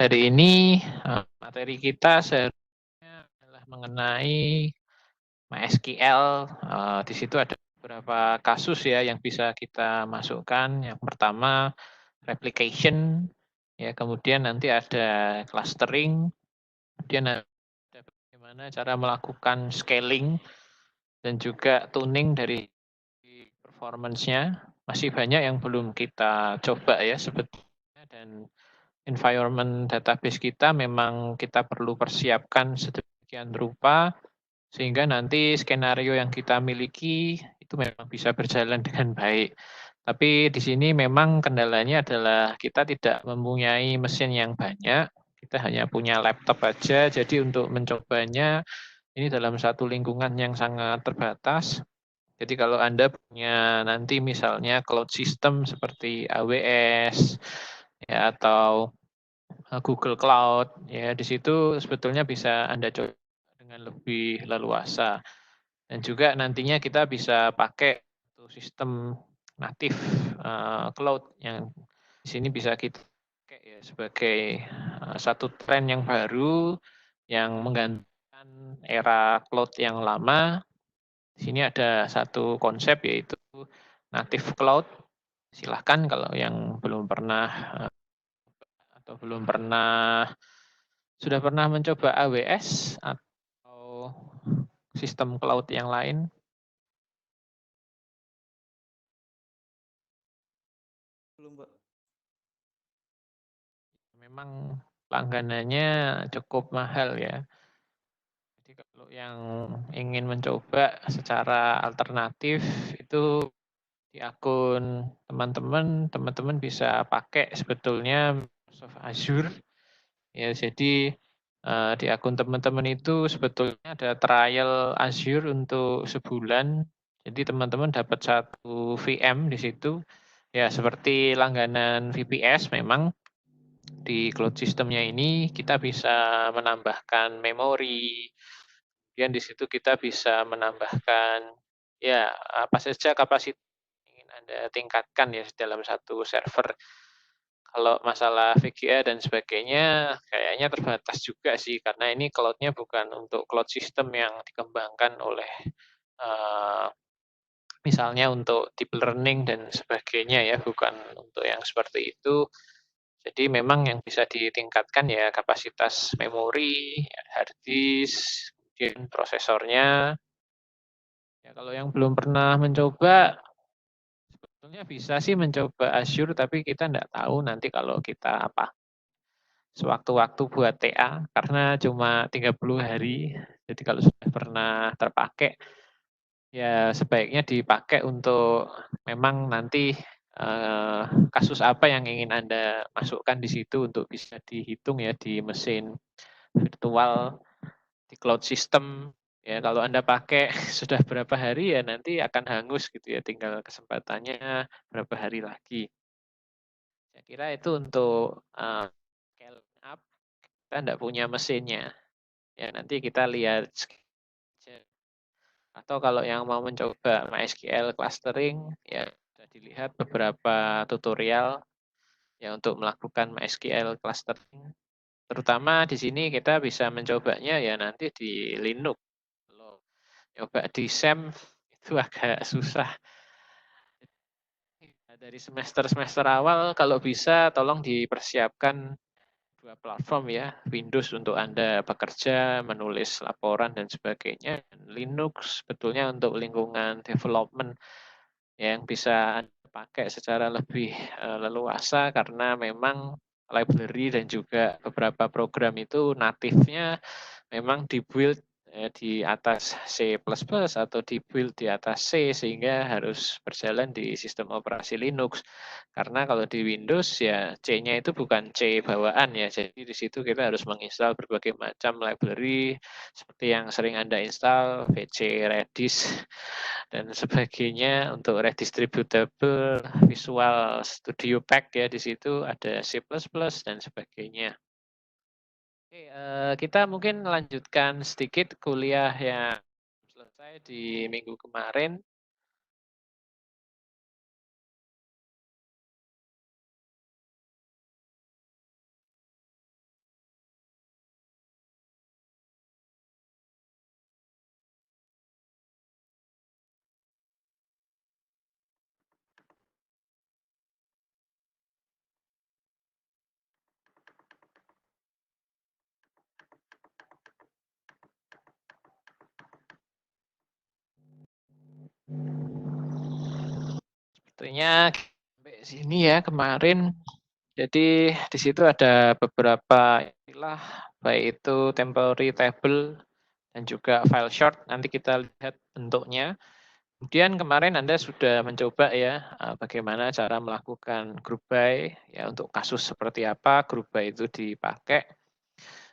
Hari ini materi kita seharusnya adalah mengenai MySQL. Di situ ada beberapa kasus ya yang bisa kita masukkan. Yang pertama replication, ya kemudian nanti ada clustering, kemudian ada bagaimana cara melakukan scaling dan juga tuning dari performance-nya. Masih banyak yang belum kita coba ya sebetulnya, dan environment database kita memang kita perlu persiapkan sedemikian rupa sehingga nanti skenario yang kita miliki itu memang bisa berjalan dengan baik. Tapi di sini memang kendalanya adalah kita tidak mempunyai mesin yang banyak, kita hanya punya laptop aja, jadi untuk mencobanya ini dalam satu lingkungan yang sangat terbatas. Jadi kalau Anda punya nanti misalnya cloud system seperti AWS ya atau Google Cloud, ya di situ sebetulnya bisa Anda coba dengan lebih leluasa. Dan juga nantinya kita bisa pakai sistem natif cloud yang di sini bisa kita pakai ya sebagai satu tren yang baru yang menggantikan era cloud yang lama. Di sini ada satu konsep yaitu native cloud. Silahkan kalau yang belum pernah atau belum pernah sudah pernah mencoba AWS atau sistem cloud yang lain? Belum, Pak. Memang langganannya cukup mahal ya. Jadi kalau yang ingin mencoba secara alternatif itu di akun teman-teman bisa pakai sebetulnya Microsoft Azure. Ya, jadi di akun teman-teman itu sebetulnya ada trial Azure untuk sebulan. Jadi teman-teman dapat satu VM di situ. Ya, seperti langganan VPS memang di cloud systemnya ini kita bisa menambahkan memori. Kemudian di situ kita bisa menambahkan ya apa saja kapasitas yang ingin Anda tingkatkan ya dalam satu server. Kalau masalah VGA dan sebagainya, kayaknya terbatas juga sih, karena ini cloud-nya bukan untuk cloud system yang dikembangkan oleh, eee, misalnya untuk deep learning dan sebagainya ya, bukan untuk yang seperti itu. Jadi memang yang bisa ditingkatkan ya kapasitas memori, hard disk, kemudian prosesornya. Ya kalau yang belum pernah mencoba, sebetulnya bisa sih mencoba Azure, tapi kita nggak tahu nanti kalau kita apa sewaktu-waktu buat TA karena cuma 30 hari. Jadi kalau sudah pernah terpakai, ya sebaiknya dipakai untuk memang nanti kasus apa yang ingin Anda masukkan di situ untuk bisa dihitung ya di mesin virtual, di cloud system. Ya kalau Anda pakai sudah berapa hari ya nanti akan hangus gitu ya, tinggal kesempatannya berapa hari lagi. Saya kira itu untuk scaling up, kita nggak punya mesinnya. Ya nanti kita lihat atau kalau yang mau mencoba MySQL clustering, ya sudah dilihat beberapa tutorial ya untuk melakukan MySQL clustering. Terutama di sini kita bisa mencobanya ya nanti di Linux. Kalau coba di SAM itu agak susah. Dari semester-semester awal kalau bisa tolong dipersiapkan dua platform ya, Windows untuk Anda bekerja, menulis laporan dan sebagainya, dan Linux sebetulnya untuk lingkungan development yang bisa Anda pakai secara lebih leluasa karena memang library dan juga beberapa program itu natifnya memang di-build di atas C++ atau di-build di atas C sehingga harus berjalan di sistem operasi Linux. Karena kalau di Windows ya C-nya itu bukan C bawaan ya. Jadi di situ kita harus menginstal berbagai macam library seperti yang sering Anda install, VC, Redis dan sebagainya untuk redistributable Visual Studio Pack ya di situ ada C++ dan sebagainya. Oke, kita mungkin lanjutkan sedikit kuliah yang selesai di minggu kemarin. Artinya sampai sini ya kemarin. Jadi di situ ada beberapa istilah, baik itu temporary table dan juga file short, nanti kita lihat bentuknya. Kemudian kemarin Anda sudah mencoba ya, bagaimana cara melakukan group by, ya untuk kasus seperti apa group by itu dipakai.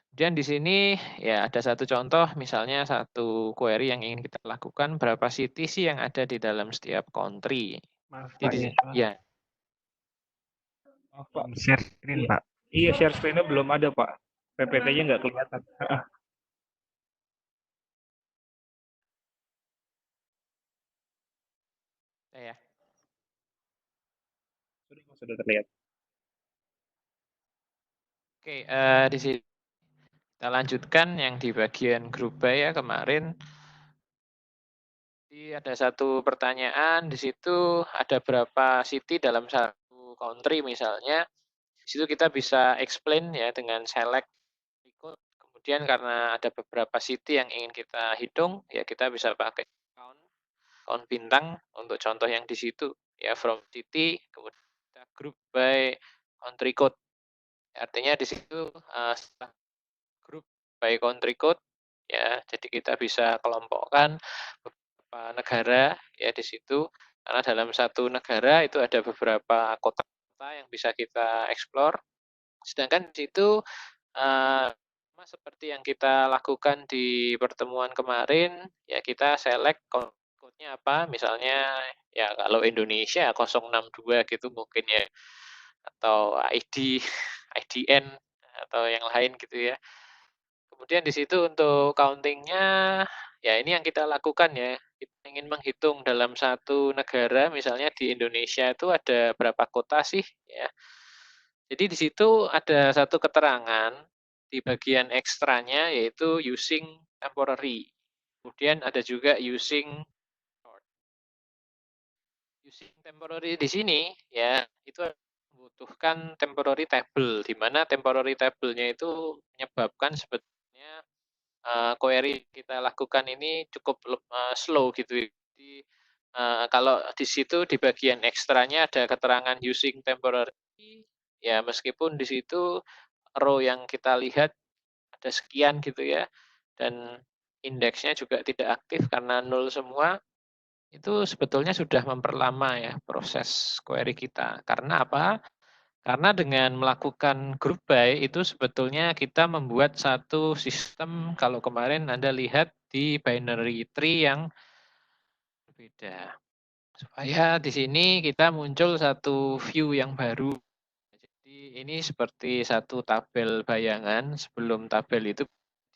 Kemudian di sini ya ada satu contoh, misalnya satu query yang ingin kita lakukan, berapa city sih yang ada di dalam setiap country. Maaf Jadi Pak, di ini sini ya, maaf Pak. Share screen, Iya, Pak. iya share screen-nya belum ada Pak. PPT-nya nggak kelihatan. ya. Sudah terlihat. Oke, di sini kita lanjutkan yang di bagian group by ya kemarin. Jadi ada satu pertanyaan, di situ ada berapa city dalam satu country misalnya. Di situ kita bisa explain ya dengan select berikut. Kemudian karena ada beberapa city yang ingin kita hitung, ya kita bisa pakai count, count bintang untuk contoh yang di situ. Ya from city, kemudian kita group by country code. Artinya di situ setelah grup by country code ya. Jadi kita bisa kelompokkan beberapa negara ya di situ karena dalam satu negara itu ada beberapa kota-kota yang bisa kita explore. Sedangkan di situ sama seperti yang kita lakukan di pertemuan kemarin, ya kita select code-nya apa, misalnya ya kalau Indonesia 062 gitu mungkin ya, atau ID, IDN, atau yang lain gitu ya. Kemudian di situ untuk counting-nya, ya ini yang kita lakukan ya. Kita ingin menghitung dalam satu negara, misalnya di Indonesia itu ada berapa kota sih ya. Jadi di situ ada satu keterangan di bagian ekstranya yaitu using temporary. Kemudian ada juga using short. Using temporary di sini ya itu membutuhkan temporary table di mana temporary table-nya itu menyebabkan sebetulnya query kita lakukan ini cukup slow gitu. Jadi kalau di situ di bagian ekstranya ada keterangan using temporary, ya meskipun di situ row yang kita lihat ada sekian gitu ya, dan indeksnya juga tidak aktif karena nol semua, itu sebetulnya sudah memperlama ya proses query kita. Karena apa? Karena dengan melakukan group by itu sebetulnya kita membuat satu sistem, kalau kemarin Anda lihat di binary tree yang berbeda. Supaya di sini kita muncul satu view yang baru. Jadi ini seperti satu tabel bayangan, sebelum tabel itu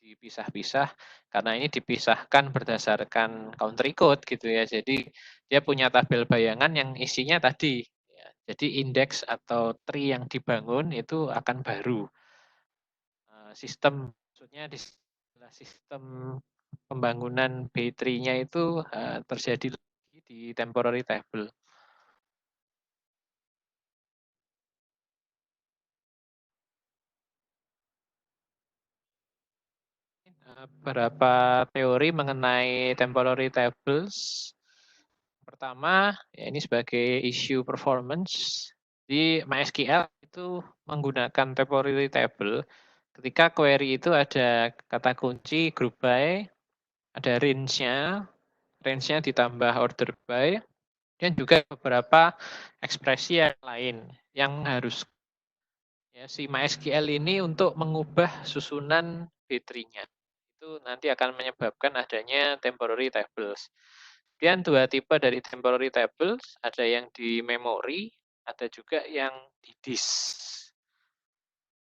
dipisah-pisah, karena ini dipisahkan berdasarkan country code gitu ya. Jadi dia punya tabel bayangan yang isinya tadi. Ya. Jadi indeks atau tree yang dibangun itu akan baru. Sistem, maksudnya di sistem pembangunan B-tree-nya itu terjadi lagi di temporary table. Beberapa teori mengenai temporary tables. Pertama, ya ini sebagai isu performance di MySQL itu menggunakan temporary table. Ketika query itu ada kata kunci group by, ada range-nya ditambah order by, dan juga beberapa ekspresi yang lain yang harus ya, si MySQL ini untuk mengubah susunan B-tree-nya. Itu nanti akan menyebabkan adanya temporary tables. Kemudian dua tipe dari temporary tables, ada yang di memori, ada juga yang di disk.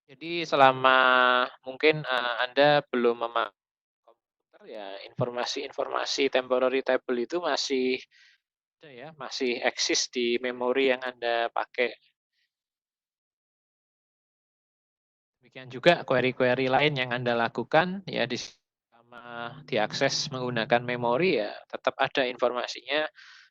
Jadi selama mungkin Anda belum memakai komputer ya, informasi-informasi temporary table itu masih ada ya, masih eksis di memori yang Anda pakai. Demikian juga query-query lain yang Anda lakukan, ya sama diakses menggunakan memori, ya tetap ada informasinya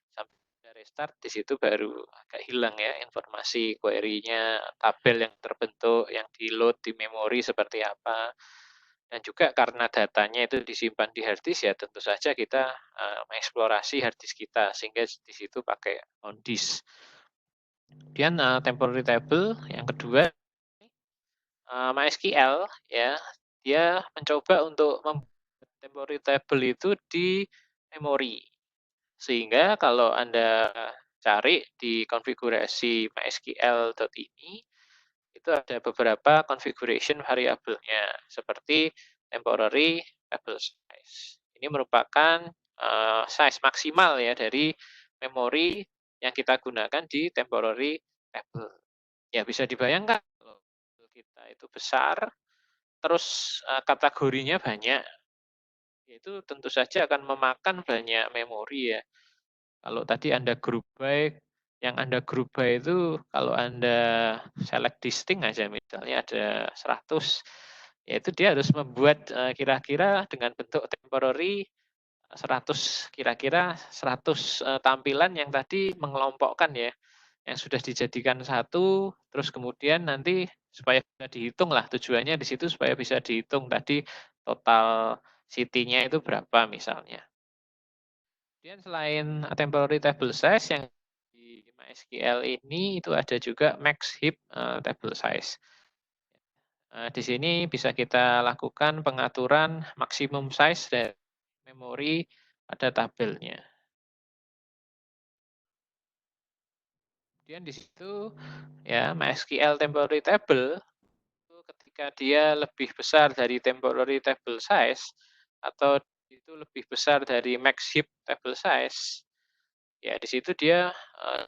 sampai Anda restart, di situ baru agak hilang ya informasi query-nya, tabel yang terbentuk, yang di-load di memori seperti apa. Dan juga karena datanya itu disimpan di hard disk, ya tentu saja kita mengeksplorasi hard disk kita, sehingga di situ pakai on disk. Kemudian temporary table yang kedua, MySQL ya, dia mencoba untuk membuat temporary table itu di memori. Sehingga kalau Anda cari di konfigurasi MySQL.ini, itu ada beberapa configuration variabelnya, seperti temporary table size. Ini merupakan size maksimal ya dari memori yang kita gunakan di temporary table. Ya bisa dibayangkan kalau kita itu besar, terus kategorinya banyak, itu tentu saja akan memakan banyak memori ya. Kalau tadi Anda group by, yang Anda group by itu kalau Anda select distinct aja misalnya ada 100, ya itu dia harus membuat kira-kira dengan bentuk temporary 100, kira-kira 100 tampilan yang tadi mengelompokkan ya, yang sudah dijadikan satu, terus kemudian nanti supaya bisa dihitung lah, tujuannya di situ supaya bisa dihitung tadi total city-nya itu berapa misalnya. Kemudian selain temporary table size yang di MySQL ini itu ada juga max heap table size. Di sini bisa kita lakukan pengaturan maksimum size dari memori pada tabelnya. Kemudian di situ ya MySQL temporary table itu ketika dia lebih besar dari temporary table size atau itu lebih besar dari max heap table size, ya di situ dia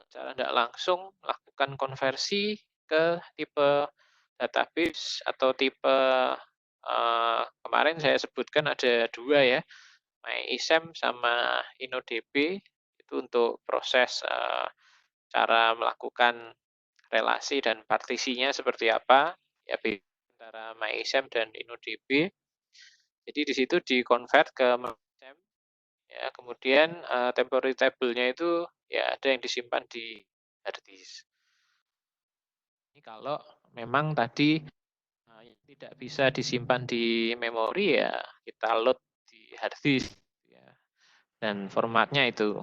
secara tidak langsung melakukan konversi ke tipe database atau tipe kemarin saya sebutkan ada dua ya, MyISAM sama InnoDB, itu untuk proses cara melakukan relasi dan partisinya seperti apa, ya antara MyISAM dan InnoDB. Jadi di situ di-convert ke MyISAM, ya kemudian temporary table-nya itu ya ada yang disimpan di hard disk. Ini kalau memang tadi tidak bisa disimpan di memori ya kita load di hard disk ya, dan formatnya itu.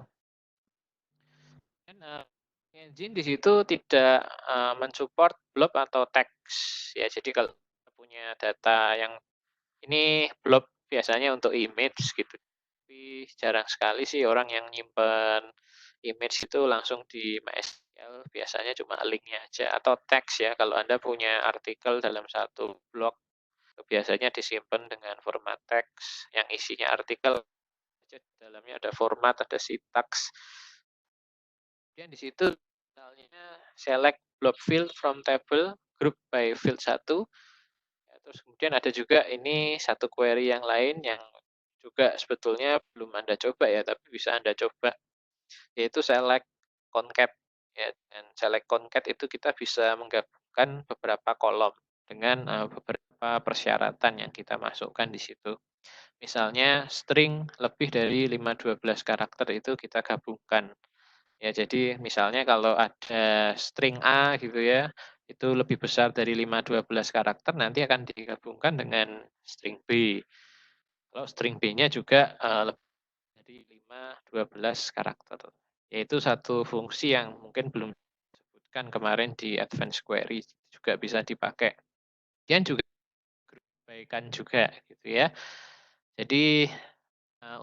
Dan engine di situ tidak mensupport blob atau teks ya. Jadi kalau punya data yang ini blob biasanya untuk image gitu. Tapi jarang sekali sih orang yang nyimpen image itu langsung di MySQL, biasanya cuma linknya aja atau teks ya. Kalau Anda punya artikel dalam satu blog, biasanya disimpan dengan format teks yang isinya artikel, di dalamnya ada format, ada syntax. Kemudian di situ misalnya select blob field from table group by field 1. Ya, terus kemudian ada juga ini satu query yang lain yang juga sebetulnya belum Anda coba ya, tapi bisa Anda coba, yaitu select concat ya. Dan select concat itu kita bisa menggabungkan beberapa kolom dengan beberapa persyaratan yang kita masukkan di situ. Misalnya string lebih dari 512 karakter itu kita gabungkan. Ya, jadi misalnya kalau ada string A gitu ya, itu lebih besar dari 512 karakter, nanti akan digabungkan dengan string B. Kalau string B-nya juga lebih dari 512 karakter. Yaitu satu fungsi yang mungkin belum disebutkan kemarin di advanced query, juga bisa dipakai. Kemudian juga perbaikan juga gitu ya. Jadi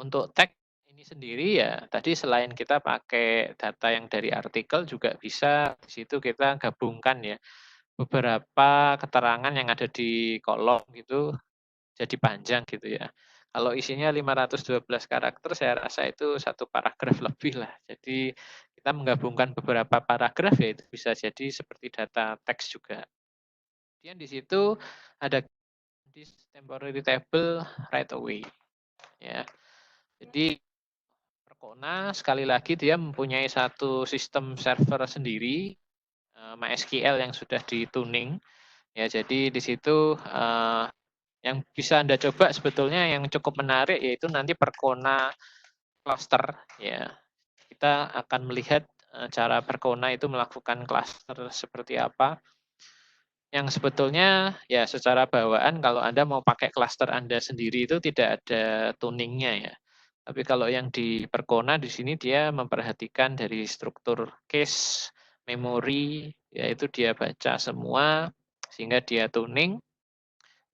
untuk tag ini sendiri ya tadi selain kita pakai data yang dari artikel juga bisa di situ kita gabungkan ya beberapa keterangan yang ada di kolom gitu jadi panjang gitu ya. Kalau isinya 512 karakter saya rasa itu satu paragraf lebih lah. Jadi kita menggabungkan beberapa paragraf ya itu bisa jadi seperti data teks juga. Kemudian di situ ada temporary table right away ya. Jadi Percona sekali lagi dia mempunyai satu sistem server sendiri, MySQL yang sudah di-tuning. Ya, jadi di situ yang bisa Anda coba sebetulnya yang cukup menarik yaitu nanti Percona cluster ya. Kita akan melihat cara Percona itu melakukan cluster seperti apa. Yang sebetulnya ya secara bawaan kalau Anda mau pakai cluster Anda sendiri itu tidak ada tuningnya ya. Tapi kalau yang di Percona di sini dia memperhatikan dari struktur case, memori, yaitu dia baca semua sehingga dia tuning,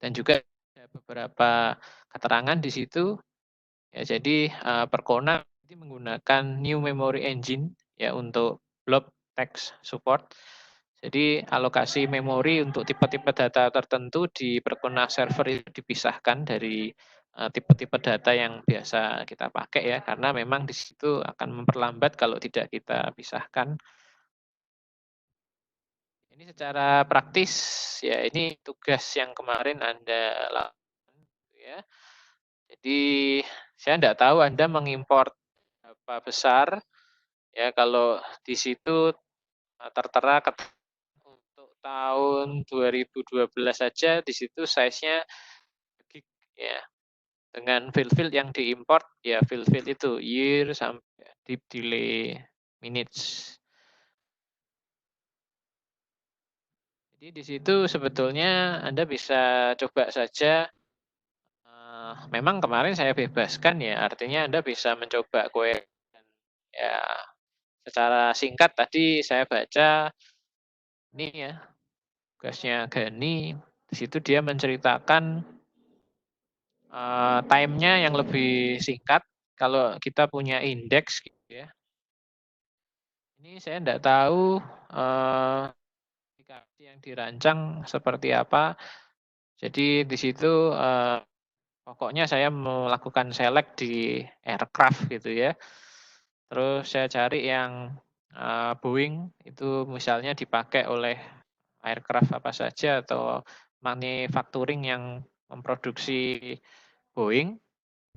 dan juga ada beberapa keterangan di situ. Ya, jadi Percona ini menggunakan New Memory Engine ya untuk block text support. Jadi alokasi memori untuk tipe-tipe data tertentu di Percona server itu dipisahkan dari tipe-tipe data yang biasa kita pakai ya, karena memang di situ akan memperlambat kalau tidak kita pisahkan. Ini secara praktis ya, ini tugas yang kemarin Anda lakukan ya. Jadi saya tidak tahu Anda mengimport berapa besar ya, kalau di situ tertera untuk tahun 2012 saja di situ size-nya gig ya. Dengan file-file yang diimport ya, file-file itu year sampai deep delay minutes. Jadi di situ sebetulnya Anda bisa coba saja. Memang kemarin saya bebaskan ya, artinya Anda bisa mencoba query. Ya, secara singkat tadi saya baca ini ya, tugasnya Gani, di situ dia menceritakan time-nya yang lebih singkat kalau kita punya indeks gitu ya. Ini saya tidak tahu aplikasi yang dirancang seperti apa. Jadi di situ pokoknya saya melakukan select di aircraft gitu ya. Terus saya cari yang Boeing itu misalnya dipakai oleh aircraft apa saja atau manufacturing yang memproduksi Boeing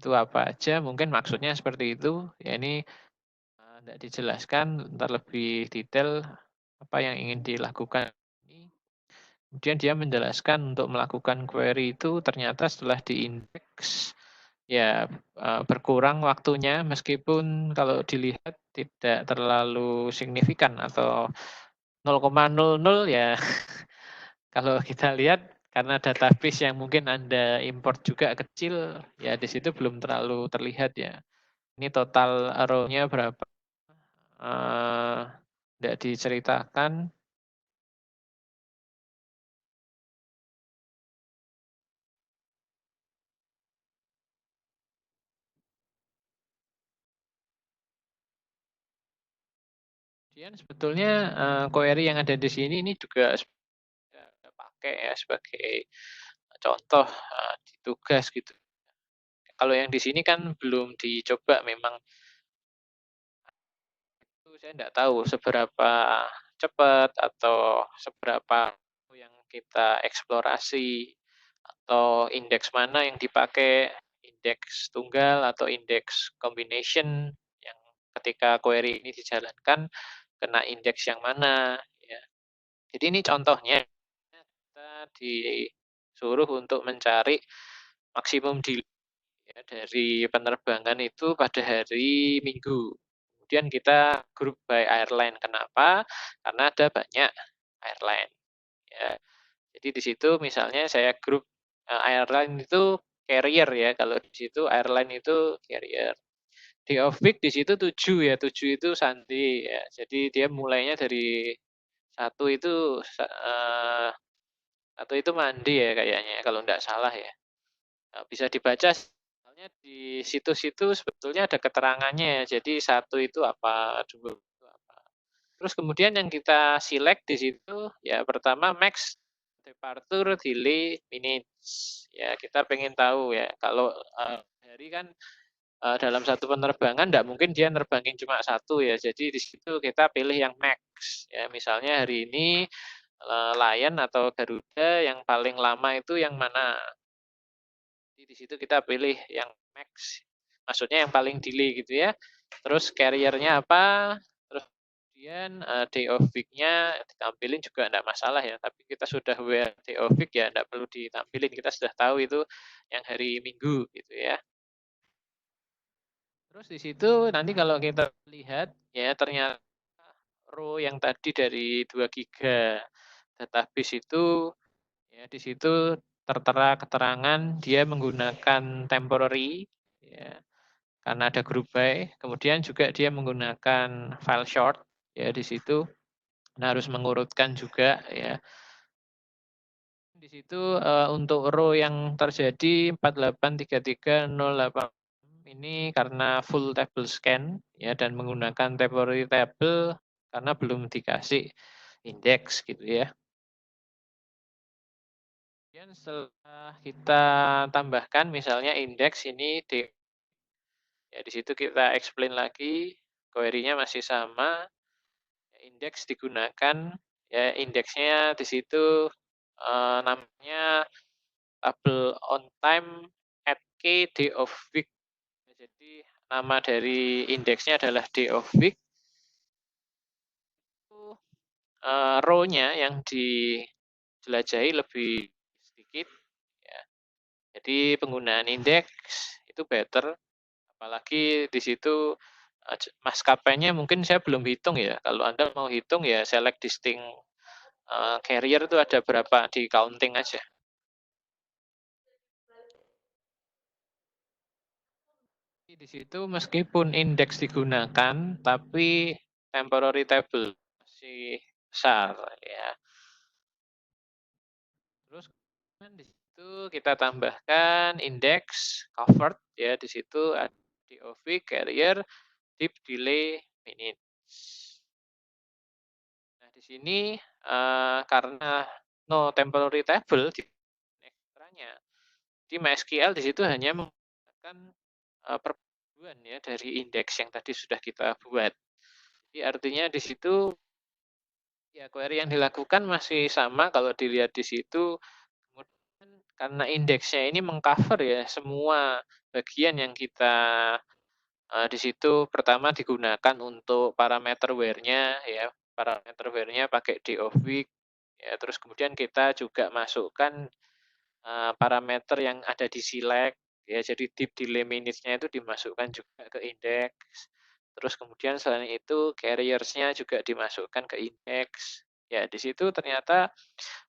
itu apa aja, mungkin maksudnya seperti itu. Ya ini tidak dijelaskan terlebih detail apa yang ingin dilakukan. Kemudian dia menjelaskan untuk melakukan query itu ternyata setelah diindeks ya berkurang waktunya, meskipun kalau dilihat tidak terlalu signifikan atau 0,00 ya. Kalau kita lihat karena database yang mungkin Anda import juga kecil, ya di situ belum terlalu terlihat ya. Ini total row-nya berapa? Tidak diceritakan. Kemudian sebetulnya query yang ada di sini ini juga saya pakai ya sebagai contoh di tugas gitu. Kalau yang di sini kan belum dicoba memang, itu saya tidak tahu seberapa cepat atau seberapa yang kita eksplorasi atau indeks mana yang dipakai, indeks tunggal atau indeks combination yang ketika query ini dijalankan kena indeks yang mana ya. Jadi ini contohnya kita disuruh untuk mencari maksimum delay ya, dari penerbangan itu pada hari Minggu. Kemudian kita group by airline. Kenapa? Karena ada banyak airline. Ya. Jadi di situ misalnya saya grup airline itu carrier ya. Kalau di situ airline itu carrier. Day of week di situ 7 ya. 7 itu Sunday ya. Jadi dia mulainya dari satu itu satu itu mandi ya kayaknya kalau enggak salah ya. Bisa dibaca soalnya di situs-situs sebetulnya ada keterangannya ya. Jadi satu itu apa, dua itu apa. Terus kemudian yang kita select di situ ya pertama max departure delay minutes. Ya kita pengen tahu ya kalau hari kan dalam satu penerbangan tidak mungkin dia nerbangin cuma satu ya. Jadi di situ kita pilih yang max. Ya misalnya hari ini Lion atau Garuda yang paling lama itu yang mana? Di situ kita pilih yang max, maksudnya yang paling delay gitu ya. Terus carrier-nya apa, terus kemudian day of week-nya ditampilin juga enggak masalah ya, tapi kita sudah aware day of week ya enggak perlu ditampilin, kita sudah tahu itu yang hari Minggu gitu ya. Terus di situ nanti kalau kita lihat ya ternyata row yang tadi dari 2 giga database itu ya di situ tertera keterangan dia menggunakan temporary ya, karena ada group by, kemudian juga dia menggunakan file short ya di situ. harus mengurutkan juga ya. Di situ untuk row yang terjadi 483308 ini karena full table scan ya dan menggunakan temporary table karena belum dikasih indeks gitu ya. Kemudian setelah kita tambahkan misalnya indeks ini ya di situ kita explain lagi query-nya masih sama, indeks digunakan ya indeksnya di situ namanya tabel on time at k day of week. Jadi nama dari indeksnya adalah day of week. Itu row-nya yang dijelajahi lebih sedikit. Ya. Jadi penggunaan indeks itu better. Apalagi di situ maskapainya mungkin saya belum hitung ya. Kalau Anda mau hitung ya select distinct carrier itu ada berapa di counting aja. Di situ meskipun indeks digunakan, tapi temporary table masih besar ya. Terus di situ kita tambahkan indeks covered ya di situ ada DOV carrier deep delay minutes. Nah di sini karena no temporary table di ekstranya di MySQL di situ hanya menggunakan perpaduan ya dari indeks yang tadi sudah kita buat. Jadi artinya di situ ya query yang dilakukan masih sama kalau dilihat di situ. Kemudian karena indeksnya ini mengcover ya semua bagian yang kita di situ pertama digunakan untuk parameter where-nya ya. Parameter where-nya pakai d of week ya. Terus kemudian kita juga masukkan parameter yang ada di select ya. Jadi deep delay minutes-nya itu dimasukkan juga ke indeks. Terus kemudian selain itu carriers-nya juga dimasukkan ke indeks. Ya, di situ ternyata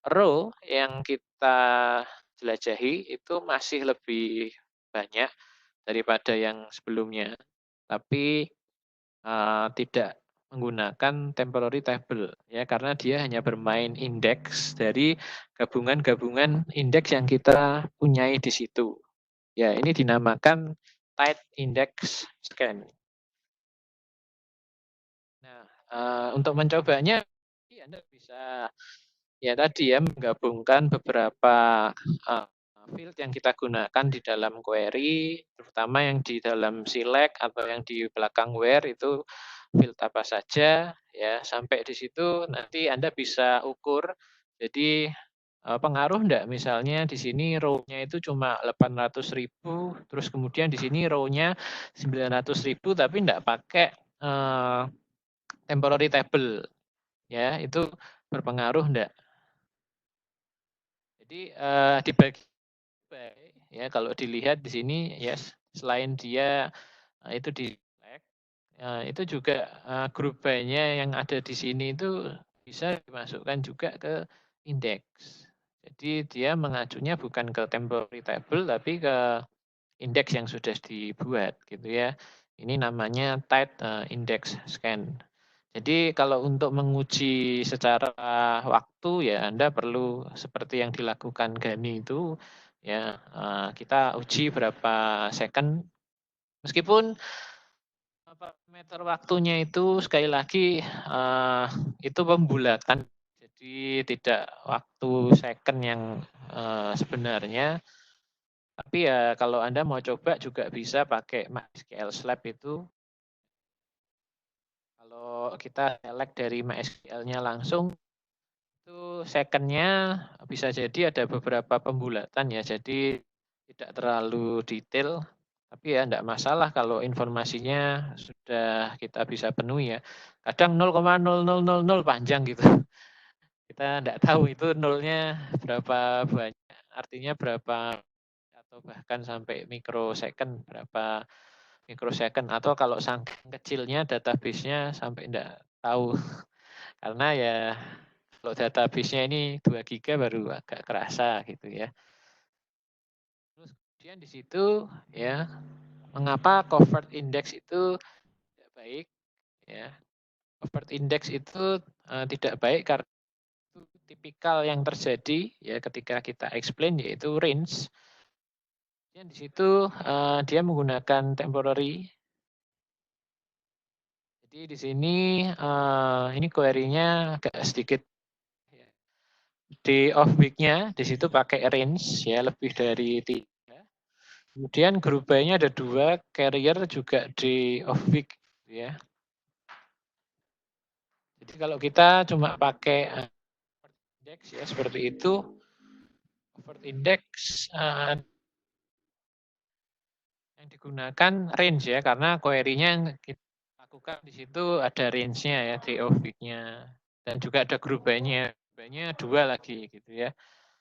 row yang kita jelajahi itu masih lebih banyak daripada yang sebelumnya, tapi tidak menggunakan temporary table ya karena dia hanya bermain indeks dari gabungan-gabungan indeks yang kita punyai di situ. Ya, ini dinamakan tight index scan. Nah, untuk mencobanya Anda bisa ya tadi ya menggabungkan beberapa field yang kita gunakan di dalam query, terutama yang di dalam select atau yang di belakang where itu field apa saja ya sampai di situ nanti Anda bisa ukur. Jadi pengaruh enggak misalnya di sini row-nya itu cuma 800.000 terus kemudian di sini row-nya 900.000 tapi enggak pakai temporary table ya itu berpengaruh enggak? Jadi dibagi ya kalau dilihat di sini ya selain dia itu di itu juga grup by-nya yang ada di sini itu bisa dimasukkan juga ke indeks. Jadi dia mengacunya bukan ke temporary table tapi ke indeks yang sudah dibuat gitu ya. Ini namanya tight index scan. Jadi kalau untuk menguji secara waktu ya Anda perlu seperti yang dilakukan Gani itu ya kita uji berapa second meskipun parameter waktunya itu sekali lagi itu pembulatan jadi tidak waktu second yang sebenarnya tapi ya kalau Anda mau coba juga bisa pakai MySQL Slab itu. Kalau kita select dari MySQL-nya langsung, itu second-nya bisa jadi ada beberapa pembulatan ya, jadi tidak terlalu detail, tapi ya enggak masalah kalau informasinya sudah kita bisa penuhi ya. Kadang 0,0000 panjang gitu. Kita enggak tahu itu nolnya berapa banyak, artinya berapa atau bahkan sampai mikrosecond, berapa mikrosecond atau kalau saking kecilnya database-nya sampai enggak tahu. Karena ya kalau database-nya ini 2 giga baru agak kerasa gitu ya. Terus kemudian di situ ya, mengapa covert index itu tidak baik ya. overt index itu tidak baik karena itu tipikal yang terjadi ya ketika kita explain yaitu range. Di situ dia menggunakan temporary. Jadi di sini ini query-nya agak sedikit di off week-nya di situ pakai range ya lebih dari 3. Kemudian group by-nya ada 2, carrier juga di off week ya. Jadi kalau kita cuma pakai index ya seperti itu, overt index yang digunakan range ya karena query-nya yang kita lakukan di situ ada range-nya ya di off week-nya dan juga ada group by-nya. By-nya 2 lagi gitu ya.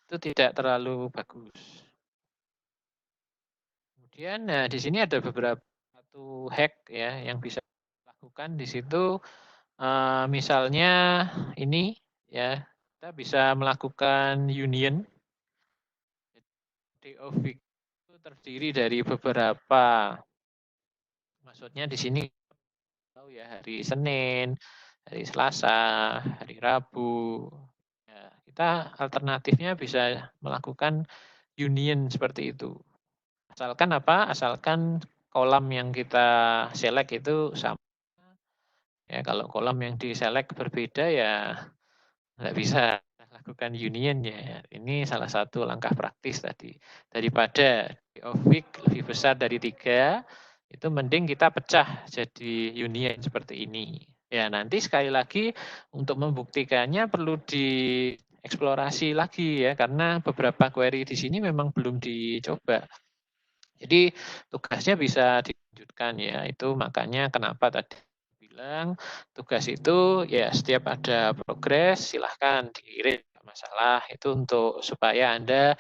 Itu tidak terlalu bagus. Kemudian nah di sini ada beberapa satu hack ya yang bisa lakukan di situ misalnya ini ya kita bisa melakukan union. Day of week itu terdiri dari beberapa, maksudnya di sini tahu ya hari Senin, hari Selasa, hari Rabu. Ya, kita alternatifnya bisa melakukan union seperti itu. Asalkan apa? Asalkan kolom yang kita select itu sama. Ya, kalau kolom yang di-select berbeda ya nggak bisa lakukan union ya. Ini salah satu langkah praktis tadi. Daripada day of week lebih besar dari 3, itu mending kita pecah jadi union seperti ini. Ya, nanti sekali lagi untuk membuktikannya perlu dieksplorasi lagi ya, karena beberapa query di sini memang belum dicoba. Jadi tugasnya bisa dilanjutkan ya, itu makanya kenapa tadi bilang tugas itu ya setiap ada progres silahkan dikirim, nggak masalah, itu untuk supaya Anda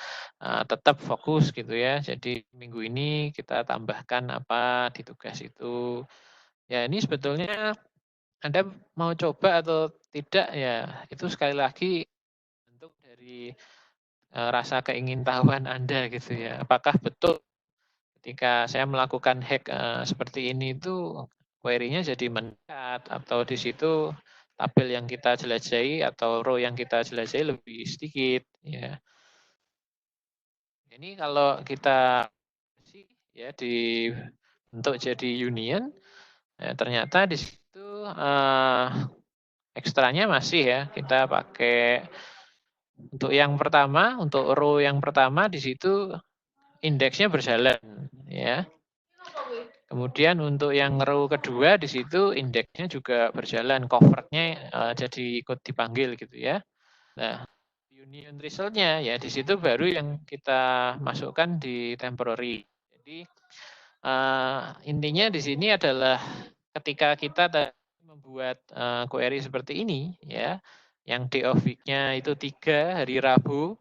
tetap fokus gitu ya. Jadi minggu ini kita tambahkan apa di tugas itu. Ya ini sebetulnya Anda mau coba atau tidak ya itu sekali lagi bentuk dari rasa keingintahuan Anda gitu ya. Apakah betul ketika saya melakukan hack seperti ini itu query-nya jadi meningkat atau di situ tabel yang kita jelajahi atau row yang kita jelajahi lebih sedikit ya. Ini kalau kita ya di untuk jadi union ya, ternyata di situ ekstranya masih ya kita pakai untuk yang pertama, untuk row yang pertama di situ indeksnya berjalan ya. Kemudian untuk yang row kedua di situ indeksnya juga berjalan, covernya jadi ikut dipanggil gitu ya. Nah, union result-nya ya di situ baru yang kita masukkan di temporary. Jadi intinya di sini adalah ketika kita membuat query seperti ini ya, yang day of week-nya itu 3 hari Rabu,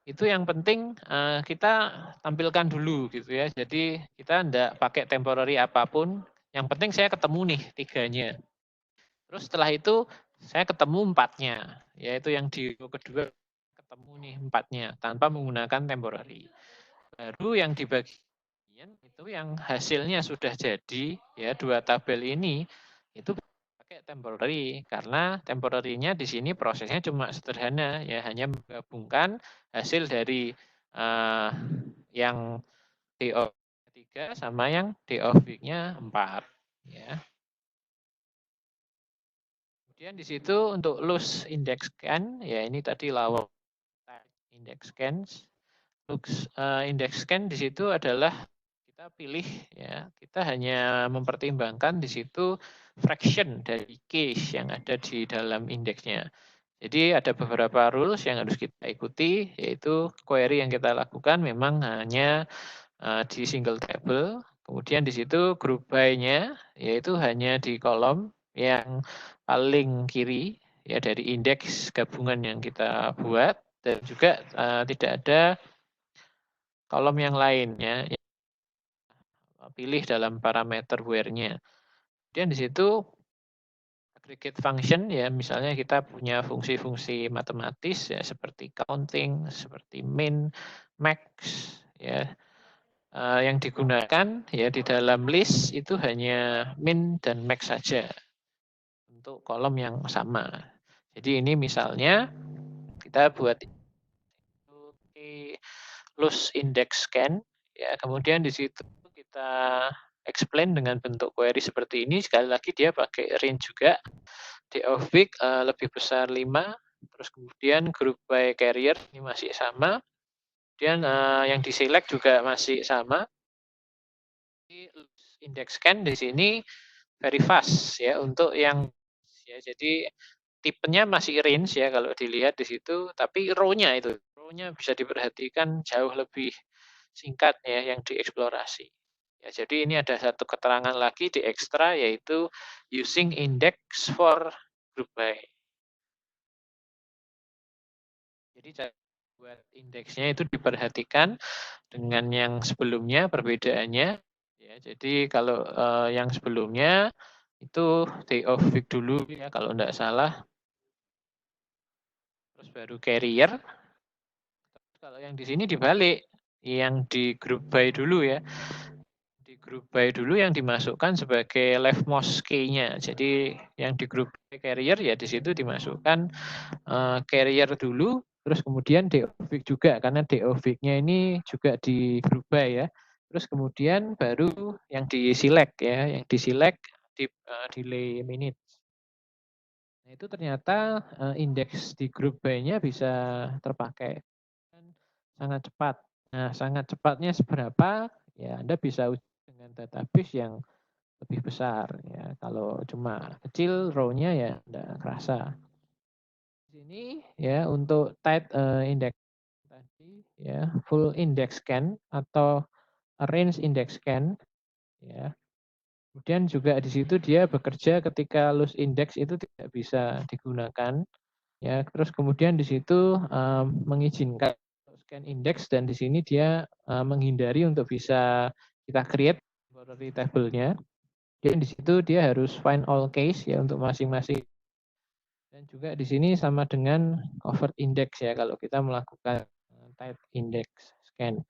itu yang penting kita tampilkan dulu gitu ya. Jadi kita enggak pakai temporary apapun, yang penting saya ketemu nih 3-nya. Terus setelah itu saya ketemu 4-nya, yaitu yang di row kedua ketemu nih 4-nya tanpa menggunakan temporary. Baru yang di bagian itu yang hasilnya sudah jadi ya 2 tabel ini itu pakai temporary karena temporary-nya di sini prosesnya cuma sederhana ya, hanya menggabungkan hasil dari yang day of 3 sama yang day of week-nya 4 ya. Kemudian di situ untuk loose index scan ya ini tadi lawan index scans. Loose index scan di situ adalah kita pilih ya, kita hanya mempertimbangkan di situ fraction dari case yang ada di dalam indeksnya. Jadi ada beberapa rules yang harus kita ikuti, yaitu query yang kita lakukan memang hanya di single table, kemudian di situ group by-nya yaitu hanya di kolom yang paling kiri ya dari indeks gabungan yang kita buat, dan juga tidak ada kolom yang lain ya, pilih dalam parameter where-nya. Kemudian di situ aggregate function ya, misalnya kita punya fungsi-fungsi matematis ya seperti counting, seperti min, max ya. Yang digunakan ya di dalam list itu hanya min dan max saja. untuk kolom yang sama. Jadi ini misalnya kita buat loose index scan, ya, kemudian di situ kita explain dengan bentuk query seperti ini. Sekali lagi dia pakai range juga, D of week lebih besar 5, terus kemudian group by carrier ini masih sama, kemudian yang di-select juga masih sama. Index scan di sini very fast ya untuk yang ya, jadi tipenya masih range ya kalau dilihat di situ, tapi row-nya bisa diperhatikan jauh lebih singkat ya yang dieksplorasi. Ya, jadi ini ada satu keterangan lagi di ekstra yaitu using index for group by. Jadi cara buat indeksnya itu diperhatikan dengan yang sebelumnya perbedaannya. Ya, jadi kalau yang sebelumnya itu day of week dulu ya kalau tidak salah. Terus baru carrier. Kalau yang di sini dibalik, yang di group by dulu ya. Di group by dulu yang dimasukkan sebagai leftmost key-nya. Jadi yang di group by carrier ya di situ dimasukkan carrier dulu, terus kemudian day of week juga karena day of week-nya ini juga di group by ya. Terus kemudian baru yang di select ya, yang di select di delay minute. Nah, itu ternyata indeks di group by-nya bisa terpakai sangat cepat. Nah, sangat cepatnya seberapa? Ya, Anda bisa uji dengan database yang lebih besar ya. Kalau cuma kecil row-nya ya enggak kerasa. Di sini ya untuk tight index tadi ya, full index scan atau range index scan ya. Kemudian juga di situ dia bekerja ketika loose index itu tidak bisa digunakan ya. Terus kemudian di situ mengizinkan scan index dan di sini dia menghindari untuk bisa kita create temporary table-nya. Dan di situ dia harus find all case ya untuk masing-masing. Dan juga di sini sama dengan covered index ya kalau kita melakukan tight index scan.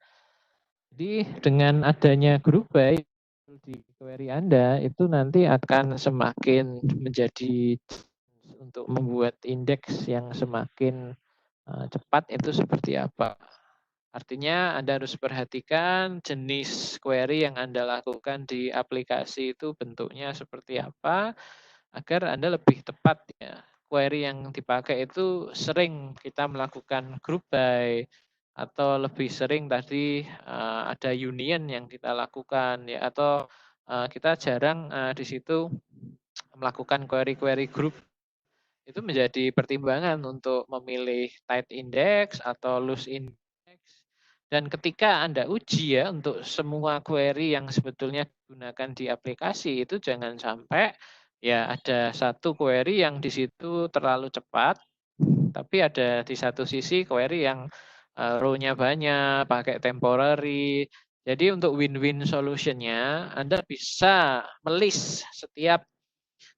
Jadi dengan adanya group by di query Anda itu nanti akan semakin menjadi untuk membuat indeks yang semakin cepat itu seperti apa. Artinya Anda harus perhatikan jenis query yang Anda lakukan di aplikasi itu bentuknya seperti apa agar Anda lebih tepat ya. Query yang dipakai itu sering kita melakukan group by atau lebih sering tadi ada union yang kita lakukan ya atau kita jarang di situ melakukan query-query group. Itu menjadi pertimbangan untuk memilih tight index atau loose index. Dan ketika Anda uji ya untuk semua query yang sebetulnya digunakan di aplikasi itu jangan sampai ya ada satu query yang di situ terlalu cepat, tapi ada di satu sisi query yang row-nya banyak, pakai temporary. Jadi untuk win-win solution-nya Anda bisa melist setiap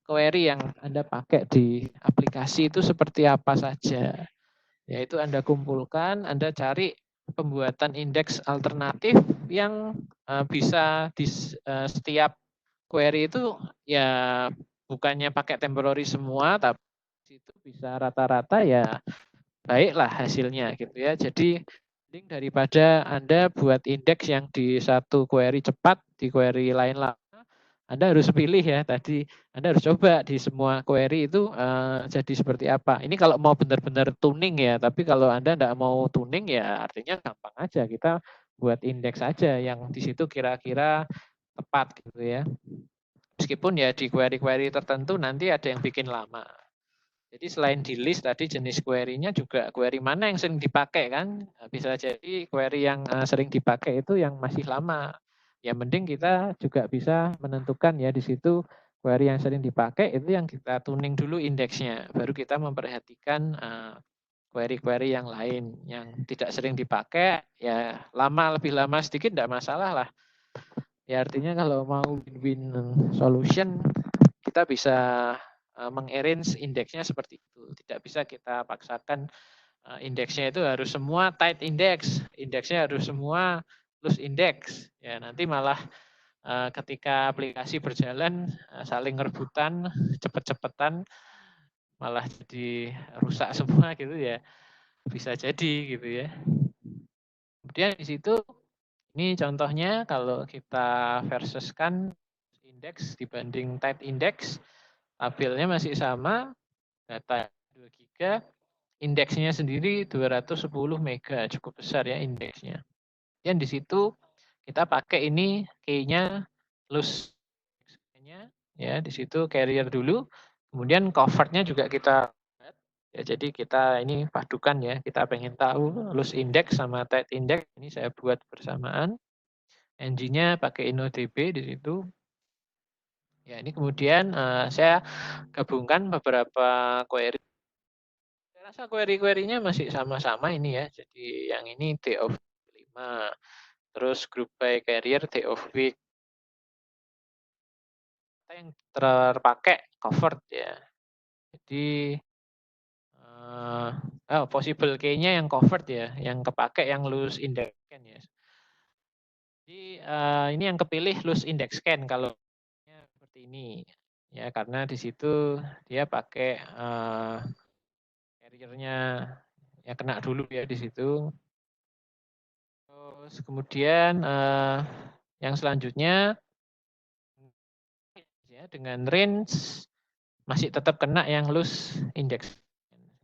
query yang Anda pakai di aplikasi itu seperti apa saja. Yaitu Anda kumpulkan, Anda cari pembuatan indeks alternatif yang bisa di setiap query itu ya bukannya pakai temporary semua, tapi itu bisa rata-rata ya baiklah hasilnya gitu ya. Jadi daripada Anda buat indeks yang di satu query cepat, di query lain lama, Anda harus pilih ya tadi, Anda harus coba di semua query itu jadi seperti apa. Ini kalau mau benar-benar tuning ya, tapi kalau Anda tidak mau tuning ya artinya gampang aja, kita buat indeks saja yang di situ kira-kira tepat gitu ya. Meskipun ya di query-query tertentu nanti ada yang bikin lama. Jadi selain di list tadi jenis query-nya juga query mana yang sering dipakai kan. Bisa jadi query yang sering dipakai itu yang masih lama. Ya mending kita juga bisa menentukan ya di situ query yang sering dipakai itu yang kita tuning dulu indeksnya. Baru kita memperhatikan query-query yang lain yang tidak sering dipakai ya lebih lama sedikit tidak masalah lah. Ya artinya kalau mau win-win solution kita bisa mengarrange indeksnya seperti itu. Tidak bisa kita paksakan indeksnya itu harus semua tight index, indeksnya harus semua loose index. Ya nanti malah ketika aplikasi berjalan saling rebutan, cepet-cepetan, malah jadi rusak semua gitu ya. Bisa jadi gitu ya. Kemudian di situ ini contohnya kalau kita versuskan indeks dibanding type index, tabelnya masih sama, data 2 giga, indeksnya sendiri 210 mega, cukup besar ya indeksnya. Dan di situ kita pakai ini key-nya loose nya ya, di situ carrier dulu, kemudian covered-nya juga kita ya, jadi kita ini padukan ya, kita pengen tahu loose index sama tight index, ini saya buat bersamaan. Engine-nya pakai InnoDB di situ. Ya, ini kemudian saya gabungkan beberapa query. Saya rasa query-query-nya masih sama-sama ini ya. Jadi yang ini day of 5, terus group by carrier day of week. Yang terpakai covered ya. Jadi possible key-nya yang covered ya, yang kepake yang loose index scan ya. Jadi ini yang kepilih loose index scan kalau seperti ini ya, karena di situ dia pakai carrier-nya ya, kena dulu ya di situ. Terus kemudian yang selanjutnya ya dengan range masih tetap kena yang loose index.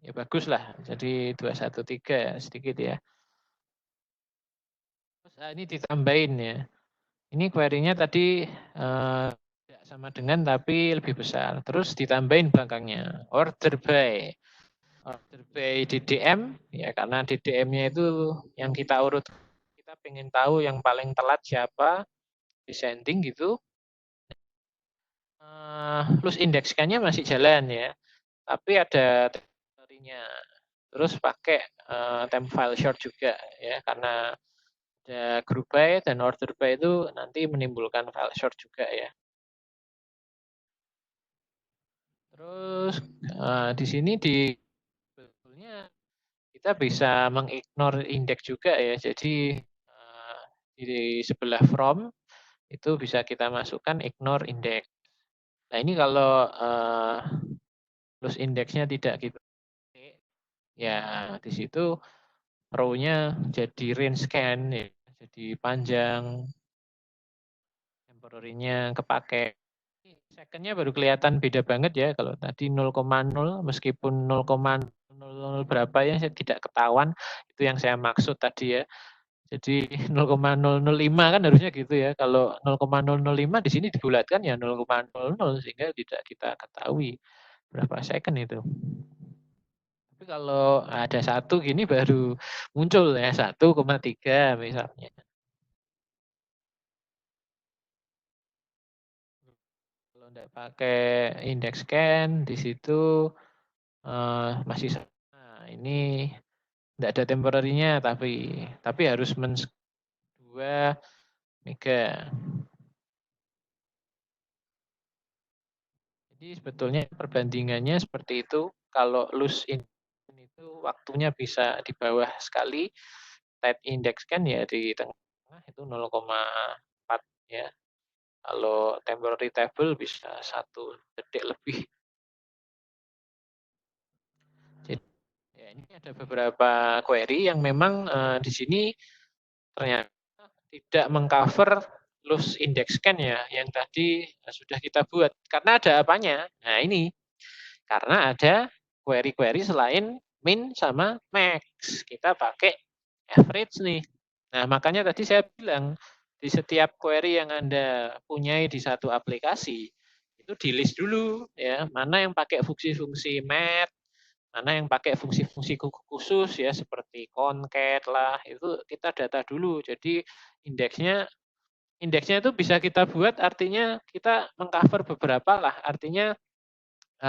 Ya bagus lah, jadi 213 sedikit ya. Terus ini ditambahin ya. Ini query-nya tadi tidak sama dengan tapi lebih besar. Terus ditambahin belakangnya order by. Order by DDM ya, karena DDM-nya itu yang kita urut. Kita pengen tahu yang paling telat siapa, descending gitu. Loose index-nya masih jalan ya. Tapi ada teorinya. Terus pakai temp file short juga ya, karena ada group by dan order by itu nanti menimbulkan file short juga ya. Terus di sini sebetulnya kita bisa mengignore indeks juga ya. Jadi di sebelah from itu bisa kita masukkan ignore index. Nah ini kalau loose indeksnya tidak kita ya, di situ row-nya jadi range scan ya, jadi panjang, temporary-nya kepake. Second-nya baru kelihatan beda banget ya, kalau tadi 0,0 meskipun 0,00 berapa ya saya tidak ketahuan, itu yang saya maksud tadi ya. Jadi 0,005 kan harusnya gitu ya. Kalau 0,005 di sini dibulatkan ya 0,00 sehingga tidak kita ketahui berapa second itu. Tapi kalau ada satu gini baru muncul ya 1,3 misalnya. Kalau tidak pakai index scan di situ masih sama. Ini tidak ada temporary-nya tapi harus 2 mega. Jadi sebetulnya perbandingannya seperti itu. Kalau loose in itu waktunya bisa di bawah sekali, tight index kan ya di tengah itu 0,4 ya. Kalau temporary table bisa 1 detik lebih. Jadi ya ini ada beberapa query yang memang di sini ternyata tidak mengcover loose index scan ya, yang tadi sudah kita buat. Karena ada apanya? Nah ini, karena ada query-query selain min sama max. Kita pakai average nih. Nah makanya tadi saya bilang, di setiap query yang Anda punyai di satu aplikasi, itu di list dulu ya, mana yang pakai fungsi-fungsi mat, mana yang pakai fungsi-fungsi khusus ya seperti concat lah, itu kita data dulu. Jadi indeksnya itu bisa kita buat, artinya kita mengcover beberapa lah. Artinya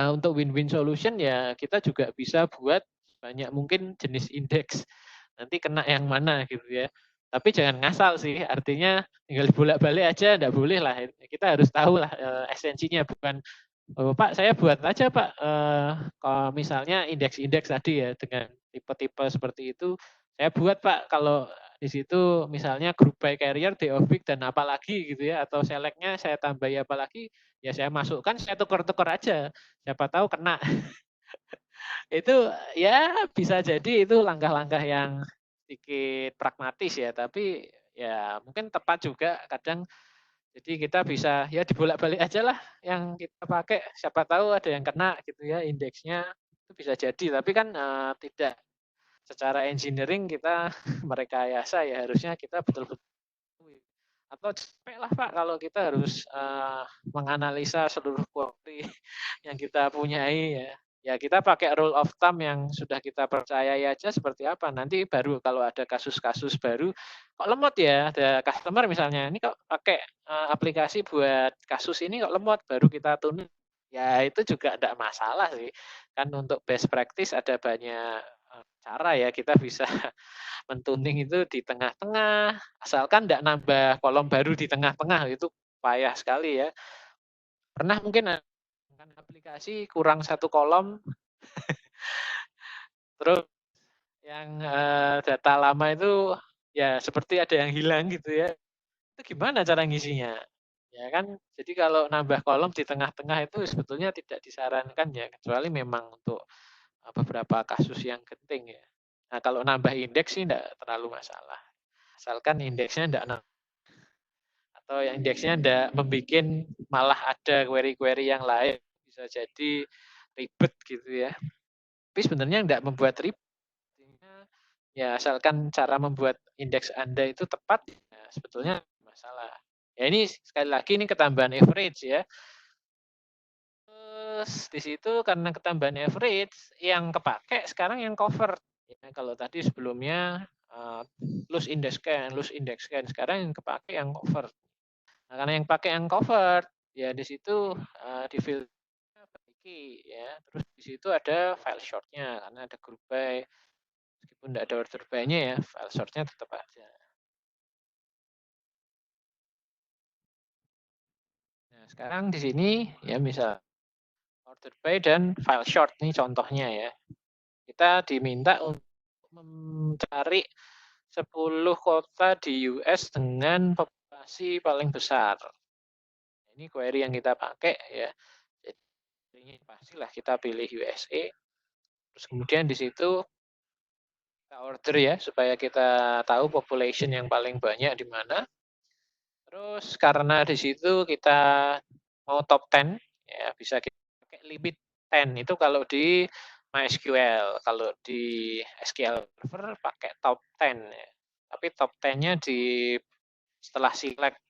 untuk win-win solution ya kita juga bisa buat banyak mungkin jenis indeks. Nanti kena yang mana gitu ya. Tapi jangan ngasal sih, artinya tinggal bolak-balik aja enggak boleh lah. Kita harus tahu lah esensinya, bukan Pak, saya buat aja Pak, kalau misalnya indeks-indeks tadi ya dengan tipe-tipe seperti itu, saya buat Pak, kalau di situ misalnya group by carrier, D of week, dan apalagi gitu ya, atau select-nya saya tambahi apalagi, ya saya masukkan, saya tukar-tukar aja. Siapa tahu kena. Itu ya bisa jadi itu langkah-langkah yang sedikit pragmatis ya, tapi ya mungkin tepat juga kadang. Jadi kita bisa ya dibolak-balik aja lah yang kita pakai, siapa tahu ada yang kena gitu ya indeksnya, itu bisa jadi. Tapi kan tidak secara engineering kita merekayasa ya, harusnya kita betul-betul atau capek lah Pak kalau kita harus menganalisa seluruh query yang kita punyai ya. Ya kita pakai rule of thumb yang sudah kita percayai aja seperti apa. Nanti baru kalau ada kasus-kasus baru, kok lemot ya, ada customer misalnya, ini kok pakai aplikasi buat kasus ini kok lemot, baru kita tuning. Ya itu juga tidak masalah sih. Kan untuk best practice ada banyak cara ya, kita bisa mentuning itu di tengah-tengah, asalkan tidak nambah kolom baru di tengah-tengah, itu payah sekali ya. Pernah mungkin aplikasi kurang satu kolom, terus yang data lama itu ya seperti ada yang hilang gitu ya. Itu gimana cara ngisinya? Ya kan, jadi kalau nambah kolom di tengah-tengah itu sebetulnya tidak disarankan ya, kecuali memang untuk beberapa kasus yang genting ya. Nah kalau nambah indeks sih tidak terlalu masalah, asalkan indeksnya tidak atau yang indeksnya tidak membuat malah ada query-query yang lain, bisa jadi ribet gitu ya. Tapi sebenarnya tidak membuat ribet, ya asalkan cara membuat indeks Anda itu tepat, ya sebetulnya masalah. Ya ini sekali lagi ini ketambahan average ya. Terus di situ karena ketambahan average, yang kepake sekarang yang cover. Ya, kalau tadi sebelumnya loose index scan, sekarang yang kepake yang cover. Nah, karena yang pakai yang cover, ya di situ di filternya perbaiki ya. Terus di situ ada file short-nya karena ada group by. Meskipun tidak ada order by-nya ya, file short-nya tetap ada. Nah, sekarang di sini ya misal order by dan file short ini contohnya ya. Kita diminta untuk mencari 10 kota di US dengan populasi paling besar. Ini query yang kita pakai ya. Jadi pastilah kita pilih USA. Terus kemudian di situ kita order ya supaya kita tahu population yang paling banyak di mana. Terus karena di situ kita mau top 10 ya bisa kita pakai limit 10 itu kalau di MySQL, kalau di SQL Server pakai top 10 ya. Tapi top 10-nya di setelah select.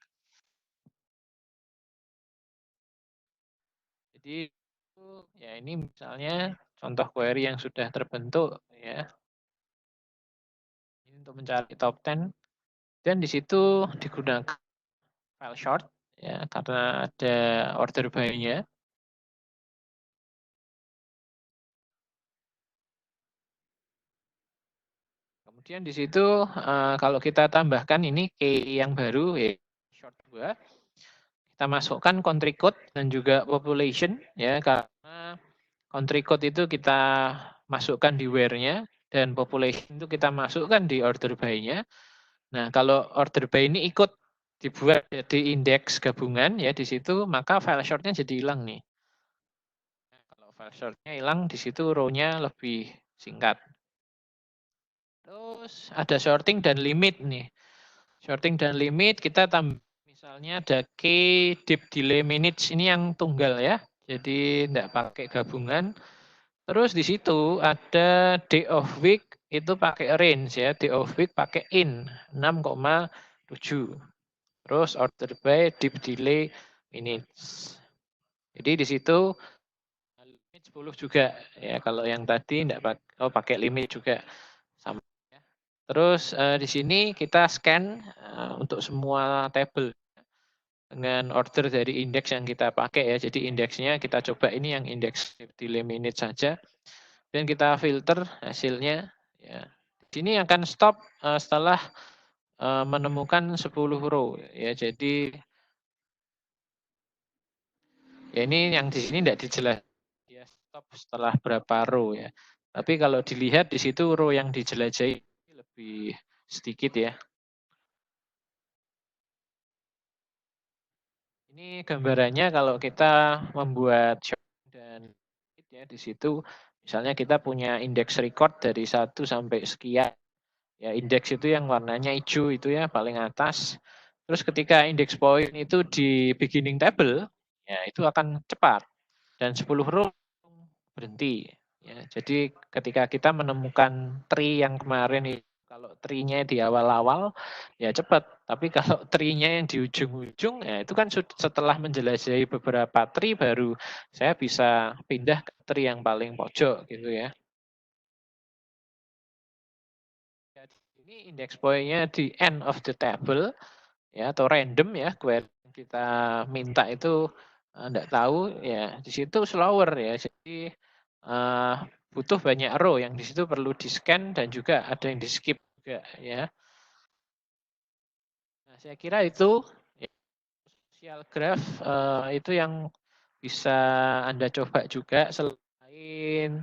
Jadi ya ini misalnya contoh query yang sudah terbentuk ya. Ini untuk mencari top 10 dan di situ digunakan file short ya karena ada order by-nya. Kemudian di situ kalau kita tambahkan ini key yang baru ya short 2, kita masukkan country code dan juga population ya karena country code itu kita masukkan di where-nya dan population itu kita masukkan di order by-nya. Nah, kalau order by ini ikut dibuat jadi indeks gabungan ya di situ, maka file short-nya jadi hilang nih. Kalau file short-nya hilang, di situ row-nya lebih singkat. Terus ada sorting dan limit nih. Sorting dan limit kita tambah misalnya ada key deep delay minutes ini yang tunggal ya. Jadi tidak pakai gabungan. Terus di situ ada day of week itu pakai range ya. Day of week pakai in 6,7. Terus order by deep delay minutes. Jadi di situ limit 10 juga ya. Kalau yang tadi tidak pakai limit juga sama. Terus di sini kita scan untuk semua table dengan order dari indeks yang kita pakai ya. Jadi indeksnya kita coba ini yang indeks delay minute saja dan kita filter hasilnya ya. Di sini akan stop setelah menemukan 10 row ya. Jadi ya ini yang di sini tidak dijelaskan dia stop setelah berapa row ya. Tapi kalau dilihat di situ row yang dijelajahi lebih sedikit ya. Ini gambarannya kalau kita membuat shopping dan ya di situ misalnya kita punya indeks record dari 1 sampai sekian. Ya, indeks itu yang warnanya hijau itu ya paling atas. Terus ketika indeks point itu di beginning table, ya itu akan cepat dan 10 row berhenti. Ya, jadi ketika kita menemukan tree yang kemarin itu, kalau tree-nya di awal-awal ya cepat, tapi kalau tree-nya yang di ujung-ujung ya itu kan setelah menjelajahi beberapa tree baru saya bisa pindah ke tree yang paling pojok gitu ya. Jadi ini index point-nya di end of the table ya atau random ya query yang kita minta itu enggak tahu ya di situ slower ya. Jadi butuh banyak row yang di situ perlu di-scan dan juga ada yang di-skip juga ya. Nah, saya kira itu ya, social graph itu yang bisa Anda coba juga selain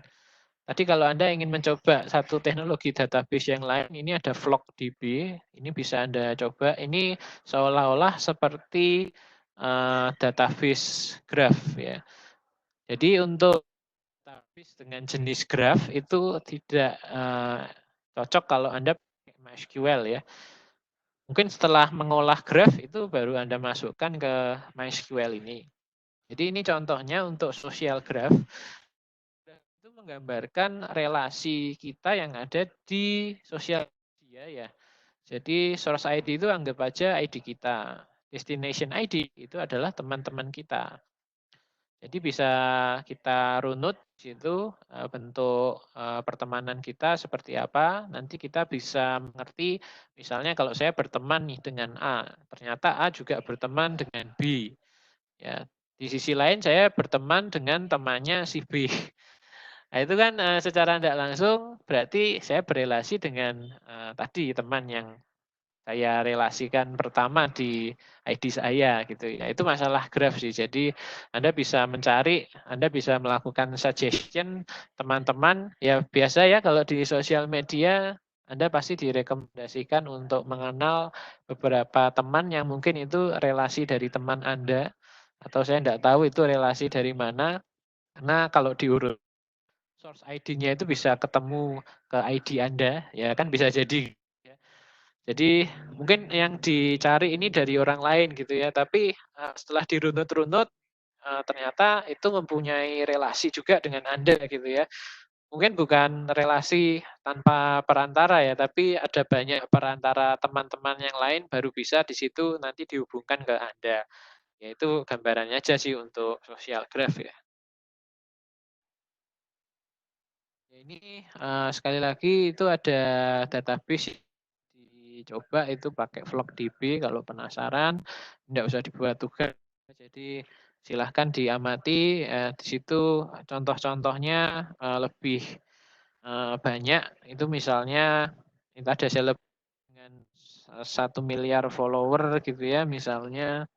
tadi kalau Anda ingin mencoba satu teknologi database yang lain, ini ada FlogDB, ini bisa Anda coba. Ini seolah-olah seperti database graph ya. Jadi untuk database dengan jenis graph itu tidak cocok kalau Anda pakai MySQL ya. Mungkin setelah mengolah graph itu baru Anda masukkan ke MySQL ini. Jadi ini contohnya untuk social graph. Itu menggambarkan relasi kita yang ada di sosial media ya. Jadi source ID itu anggap aja ID kita. Destination ID itu adalah teman-teman kita. Jadi bisa kita runut di situ bentuk pertemanan kita seperti apa. Nanti kita bisa mengerti misalnya kalau saya berteman nih dengan A, ternyata A juga berteman dengan B. Ya, di sisi lain saya berteman dengan temannya si B. Nah, itu kan secara tidak langsung berarti saya berelasi dengan tadi teman yang saya relasikan pertama di ID saya gitu ya. Itu masalah graph sih. Jadi Anda bisa mencari, Anda bisa melakukan suggestion teman-teman. Ya biasa ya kalau di sosial media Anda pasti direkomendasikan untuk mengenal beberapa teman yang mungkin itu relasi dari teman Anda. Atau saya tidak tahu itu relasi dari mana. Karena kalau diurut source ID-nya itu bisa ketemu ke ID Anda, ya kan bisa jadi. Ya. Jadi mungkin yang dicari ini dari orang lain gitu ya, tapi setelah dirunut-runut ternyata itu mempunyai relasi juga dengan Anda gitu ya. Mungkin bukan relasi tanpa perantara ya, tapi ada banyak perantara teman-teman yang lain baru bisa di situ nanti dihubungkan ke Anda. Ya itu gambarannya aja sih untuk social graph ya. Ya ini sekali lagi itu ada database dicoba itu pakai FlogDB kalau penasaran, tidak usah dibuat tugas. Jadi silahkan diamati di situ contoh-contohnya lebih banyak. Itu misalnya itu ada seleb dengan 1 miliar follower gitu ya misalnya.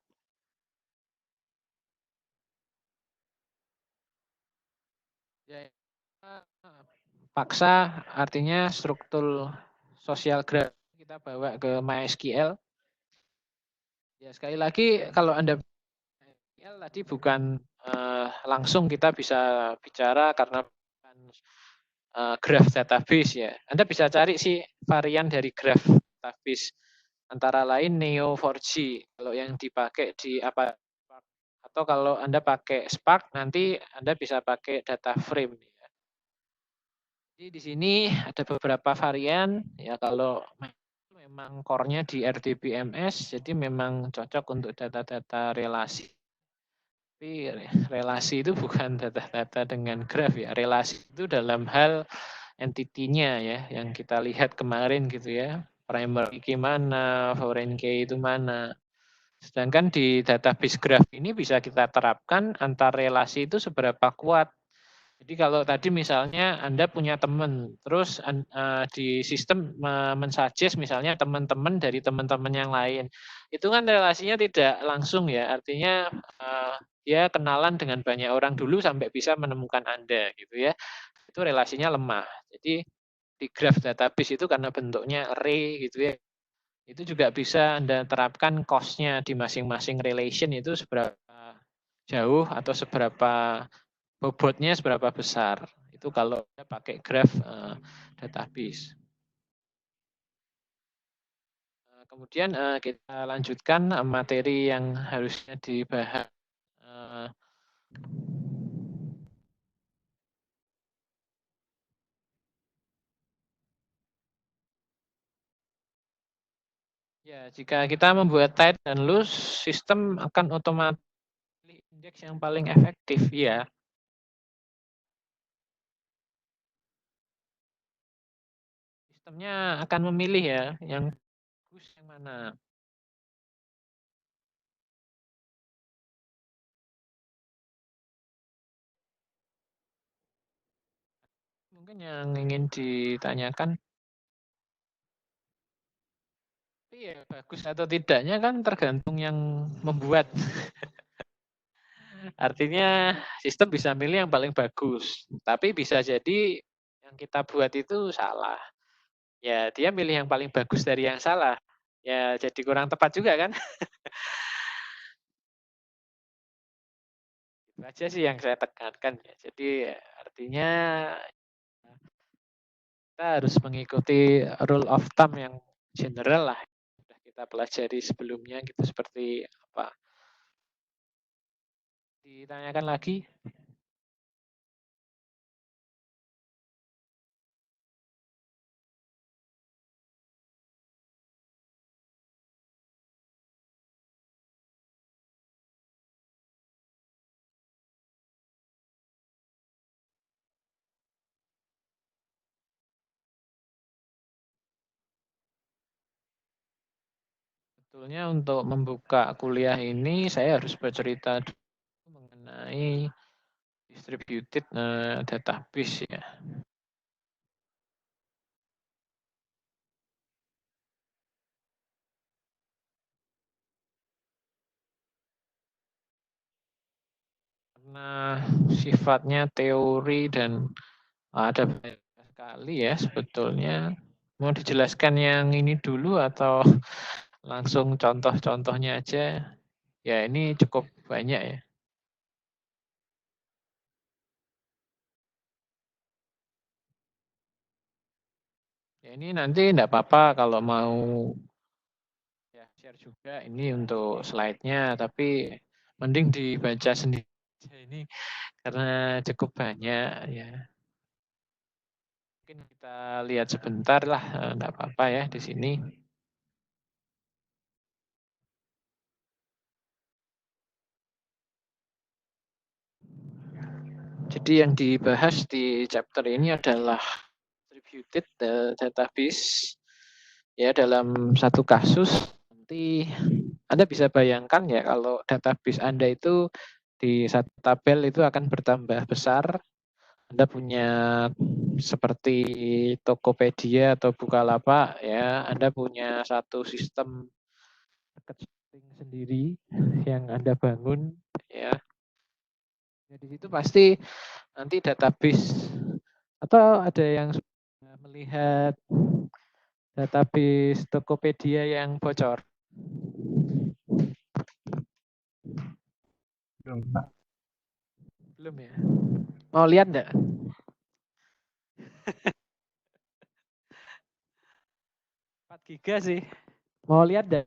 Ya, paksa artinya struktur sosial graph kita bawa ke MySQL. Ya sekali lagi kalau Anda MySQL tadi bukan langsung kita bisa bicara karena bukan graph database ya. Anda bisa cari sih varian dari graph database antara lain Neo4j kalau yang dipakai di apa atau kalau Anda pakai Spark nanti Anda bisa pakai data frame. Jadi di sini ada beberapa varian ya kalau memang core-nya di RDBMS jadi memang cocok untuk data-data relasi. Tapi relasi itu bukan data-data dengan graph ya. Relasi itu dalam hal entity-nya ya yang kita lihat kemarin gitu ya. Primary key mana, foreign key itu mana. Sedangkan di database graph ini bisa kita terapkan antar relasi itu seberapa kuat. Jadi kalau tadi misalnya Anda punya teman, terus di sistem mensuggest misalnya teman-teman dari teman-teman yang lain, itu kan relasinya tidak langsung ya, artinya dia kenalan dengan banyak orang dulu sampai bisa menemukan Anda gitu ya, itu relasinya lemah. Jadi di graph database itu karena bentuknya array gitu ya. Itu juga bisa Anda terapkan cost-nya di masing-masing relation itu seberapa jauh atau seberapa bobotnya seberapa besar. Itu kalau Anda pakai graph database. Kemudian kita lanjutkan materi yang harusnya dibahas. Ya, jika kita membuat tight dan loose, sistem akan otomatis indeks yang paling efektif, ya. Sistemnya akan memilih ya, yang bagus yang mana. Mungkin yang ingin ditanyakan, iya bagus atau tidaknya kan tergantung yang membuat. Artinya sistem bisa milih yang paling bagus, tapi bisa jadi yang kita buat itu salah. Ya dia milih yang paling bagus dari yang salah. Ya jadi kurang tepat juga kan. Itu aja sih yang saya tekankan ya. Jadi artinya kita harus mengikuti rule of thumb yang general lah. Sudah kita pelajari sebelumnya gitu seperti apa. Ditanyakan lagi? Sebetulnya untuk membuka kuliah ini saya harus bercerita mengenai distributed database ya. Karena sifatnya teori dan ada banyak sekali ya sebetulnya. Mau dijelaskan yang ini dulu atau langsung contoh-contohnya aja? Ya ini cukup banyak ya. Ya ini nanti enggak apa-apa kalau mau ya share juga ini untuk slide-nya, tapi mending dibaca sendiri ini karena cukup banyak ya. Mungkin kita lihat sebentar lah, enggak apa-apa ya di sini. Jadi yang dibahas di chapter ini adalah distributed database. Ya dalam satu kasus nanti Anda bisa bayangkan ya kalau database Anda itu di satu tabel itu akan bertambah besar. Anda punya seperti Tokopedia atau Bukalapak ya, Anda punya satu sistem marketing sendiri yang Anda bangun ya. Di situ pasti nanti database atau ada yang melihat database Tokopedia yang bocor. Belum, Pak. Belum ya. Mau lihat enggak? 4 giga sih. Mau lihat enggak?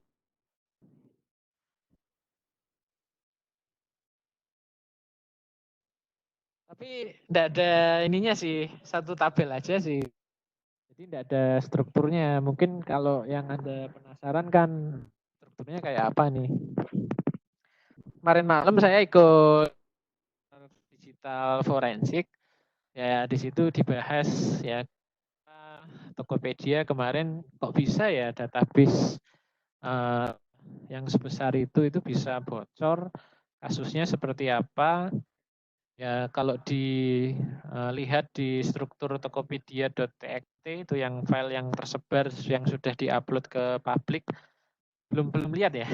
Tapi enggak ada ininya sih, satu tabel aja sih. Jadi enggak ada strukturnya. Mungkin kalau yang Anda penasaran kan strukturnya kayak apa nih. Kemarin malam saya ikut digital forensik. Ya di situ dibahas ya Tokopedia kemarin kok bisa ya database yang sebesar itu bisa bocor. Kasusnya seperti apa? Ya kalau dilihat di struktur tokopedia.txt itu yang file yang tersebar yang sudah diupload ke publik belum lihat ya.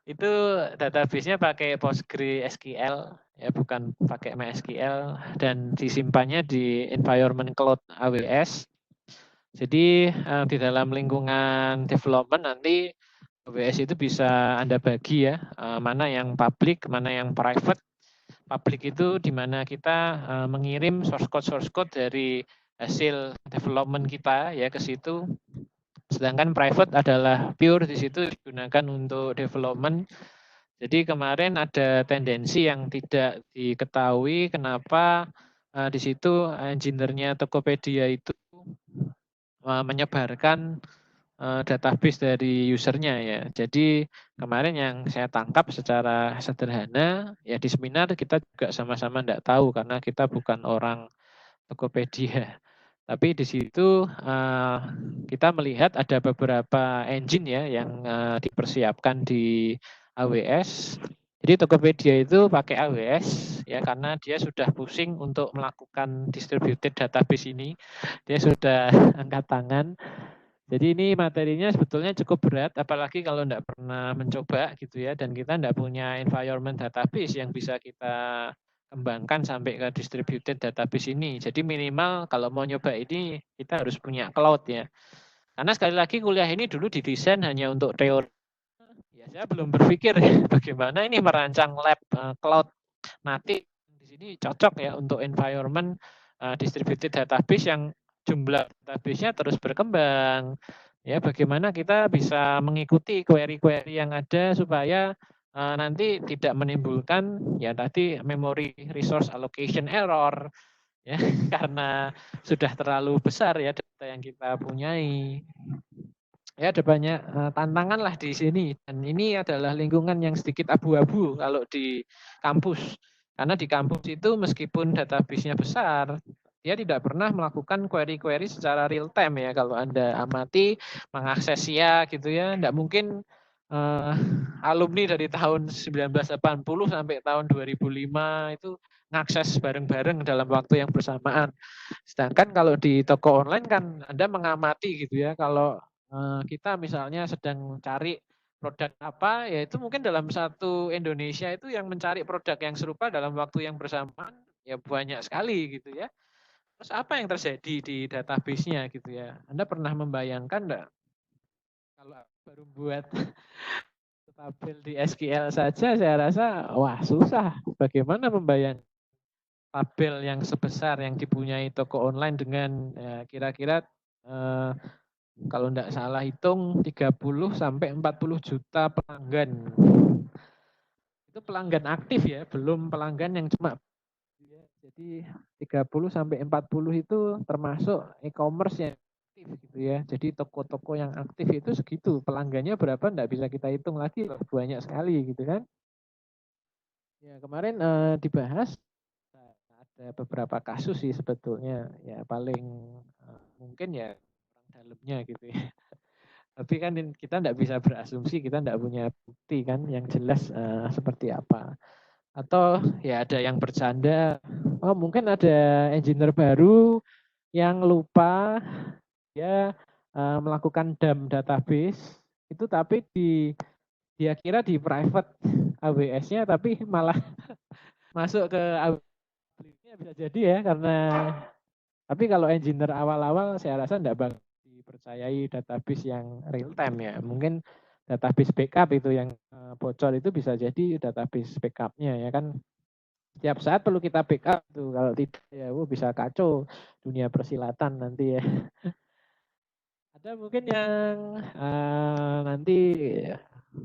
Itu database-nya pakai PostgreSQL. ya bukan pakai MySQL, dan disimpannya di environment cloud AWS. Jadi di dalam lingkungan development nanti AWS itu bisa Anda bagi ya, mana yang public, mana yang private. Public itu di mana kita mengirim source code dari hasil development kita ya ke situ. Sedangkan private adalah pure di situ digunakan untuk development. Jadi kemarin ada tendensi yang tidak diketahui kenapa di situ engineer-nya Tokopedia itu menyebarkan database dari usernya ya. Jadi kemarin yang saya tangkap secara sederhana ya di seminar kita juga sama-sama tidak tahu karena kita bukan orang Tokopedia. Tapi di situ kita melihat ada beberapa engine ya yang dipersiapkan di AWS. Jadi Tokopedia itu pakai AWS ya karena dia sudah pusing untuk melakukan distributed database ini. Dia sudah angkat tangan. Jadi ini materinya sebetulnya cukup berat, apalagi kalau tidak pernah mencoba gitu ya, dan kita tidak punya environment database yang bisa kita kembangkan sampai ke distributed database ini. Jadi minimal kalau mau nyoba ini kita harus punya cloud ya. Karena sekali lagi kuliah ini dulu didesain hanya untuk teori. Ya saya belum berpikir ya, bagaimana ini merancang lab cloud nanti di sini cocok ya untuk environment distributed database yang jumlah database-nya terus berkembang. Ya, bagaimana kita bisa mengikuti query-query yang ada supaya nanti tidak menimbulkan ya tadi memory resource allocation error ya karena sudah terlalu besar ya data yang kita punyai. Ya ada banyak tantangan lah di sini, dan ini adalah lingkungan yang sedikit abu-abu kalau di kampus. Karena di kampus itu meskipun database-nya besar, dia tidak pernah melakukan query-query secara real time ya. Kalau Anda amati mengakses ya gitu ya, tidak mungkin alumni dari tahun 1980 sampai tahun 2005 itu ngakses bareng-bareng dalam waktu yang bersamaan. Sedangkan kalau di toko online kan Anda mengamati gitu ya, kalau kita misalnya sedang cari produk apa, ya itu mungkin dalam satu Indonesia itu yang mencari produk yang serupa dalam waktu yang bersamaan ya banyak sekali gitu ya. Terus apa yang terjadi di database-nya gitu ya? Anda pernah membayangkan enggak kalau baru buat tabel di SQL saja saya rasa wah susah. Bagaimana membayangkan tabel yang sebesar yang dipunyai toko online dengan kira-kira kalau tidak salah hitung 30 sampai 40 juta pelanggan. Itu pelanggan aktif ya, belum pelanggan yang cuma ya. Jadi 30 sampai 40 itu termasuk e-commerce yang aktif gitu ya. Jadi toko-toko yang aktif itu segitu. Pelanggannya berapa enggak bisa kita hitung lagi loh, banyak sekali gitu kan. Ya, kemarin dibahas ada beberapa kasus sih sebetulnya. Ya paling mungkin ya orang dalamnya gitu ya. Tapi kan kita tidak bisa berasumsi, kita tidak punya bukti kan yang jelas seperti apa. Atau ya ada yang bercanda, oh mungkin ada engineer baru yang lupa dia melakukan dump database itu tapi dia kira di private AWS-nya tapi malah masuk ke AWS-nya bisa jadi ya karena tapi kalau engineer awal-awal saya rasa tidak bakal dipercayai database yang real time ya. Mungkin database backup itu yang bocor itu bisa jadi database backup-nya ya kan. Setiap saat perlu kita backup tuh. Kalau tidak ya bisa kacau dunia persilatan nanti ya. Ada mungkin yang nanti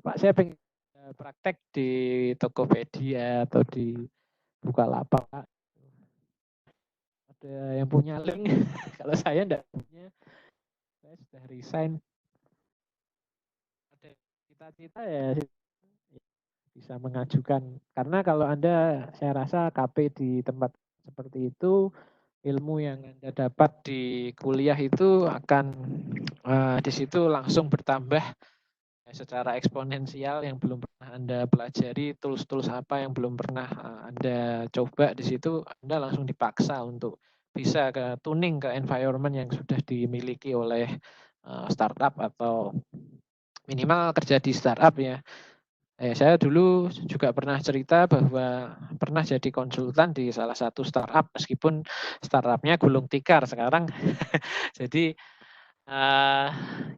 Pak saya pengen praktek di Tokopedia atau di Bukalapak. Ada yang punya link. Kalau saya enggak punya, saya sudah resign. Ada cita-cita ya bisa mengajukan. Karena kalau Anda, saya rasa KP di tempat seperti itu, ilmu yang Anda dapat di kuliah itu akan di situ langsung bertambah secara eksponensial yang belum pernah Anda pelajari, tools-tools apa yang belum pernah Anda coba di situ, Anda langsung dipaksa untuk bisa ke tuning ke environment yang sudah dimiliki oleh startup atau minimal kerja di startup ya. Saya dulu juga pernah cerita bahwa pernah jadi konsultan di salah satu startup, meskipun startupnya gulung tikar sekarang. Jadi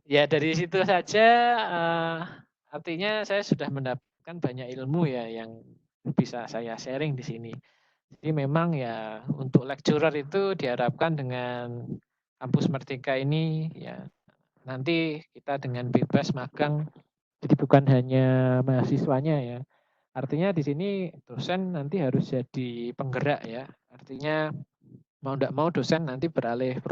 ya dari situ saja, artinya saya sudah mendapatkan banyak ilmu ya yang bisa saya sharing di sini. Jadi memang ya untuk lecturer itu diharapkan dengan kampus Merdeka ini ya nanti kita dengan bebas magang. Jadi bukan hanya mahasiswanya ya. Artinya di sini dosen nanti harus jadi penggerak ya. Artinya mau tidak mau dosen nanti beralih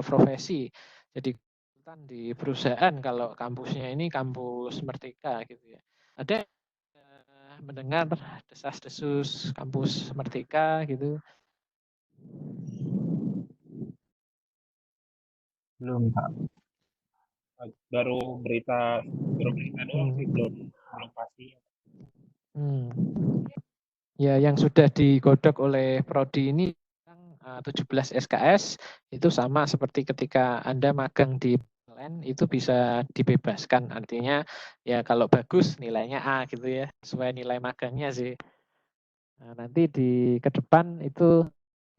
profesi. Jadi konsultan di perusahaan kalau kampusnya ini kampus Merdeka gitu ya. Ada mendengar desas-desus kampus Merdeka gitu. Belum, Pak. Baru berita doang sih, Hmm. belum pasti. Hmm. Ya, yang sudah digodok oleh Prodi ini 17 SKS itu sama seperti ketika Anda magang di PLN itu bisa dibebaskan. Artinya ya kalau bagus nilainya A gitu ya, sesuai nilai magangnya sih. Nah, nanti di ke depan itu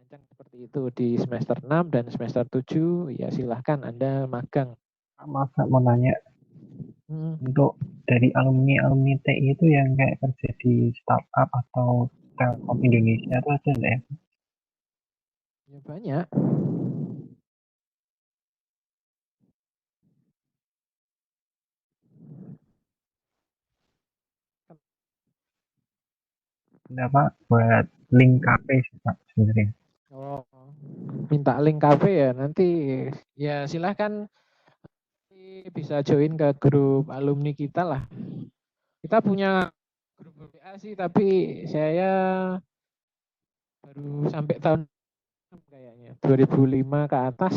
seperti itu di semester 6 dan semester 7 ya silahkan Anda magang. Maaf, Kak, mau nanya. Hmm, Untuk dari alumni-alumni TI itu yang kayak kerja di startup atau Telkom Indonesia itu ada nggak ya? ya banyak. Ada Pak, buat link KP sih Pak sebenarnya. Oh, minta link KP ya nanti ya silahkan bisa join ke grup alumni kita lah. Kita punya grup WA sih, tapi saya baru sampai tahun kayaknya 2005 ke atas.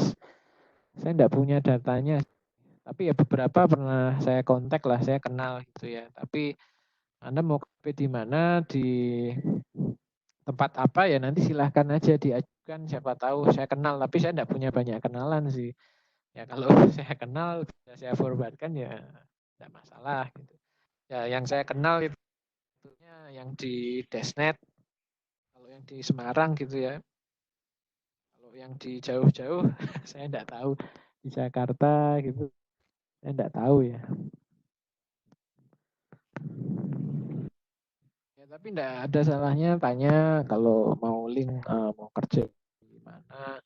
Saya enggak punya datanya. Tapi ya beberapa pernah saya kontak lah, saya kenal gitu ya. Tapi Anda mau KP di mana, di tempat apa ya nanti silahkan aja diajukan. Siapa tahu saya kenal, tapi saya enggak punya banyak kenalan sih. Ya kalau saya kenal, bisa saya forwardkan ya enggak masalah gitu. Ya yang saya kenal itu yang di Desnet, kalau yang di Semarang gitu ya. Kalau yang di jauh-jauh saya enggak tahu. Di Jakarta gitu, saya enggak tahu ya. Ya tapi enggak ada salahnya tanya kalau mau link mau kerja di mana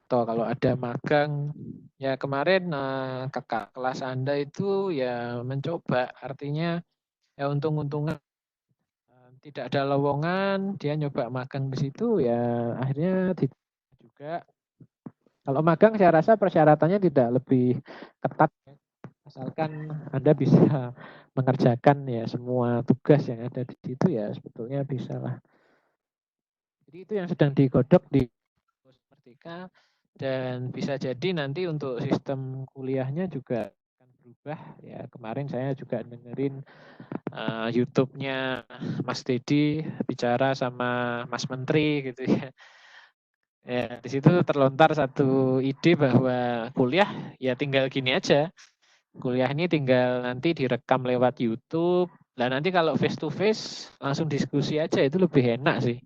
atau kalau ada magang. Ya kemarin kakak kelas Anda itu ya mencoba, artinya ya untung-untungan tidak ada lowongan, dia nyoba magang di situ ya akhirnya juga. Kalau magang saya rasa persyaratannya tidak lebih ketat, asalkan Anda bisa mengerjakan ya semua tugas yang ada di situ ya sebetulnya bisa lah. Jadi itu yang sedang digodok di Merdeka dan bisa jadi nanti untuk sistem kuliahnya juga akan berubah ya. Kemarin saya juga dengerin YouTube-nya Mas Dedi bicara sama Mas Menteri gitu ya. Ya, di situ terlontar satu ide bahwa kuliah ya tinggal gini aja. Kuliah ini tinggal nanti direkam lewat YouTube. Dan nanti kalau face to face langsung diskusi aja itu lebih enak sih.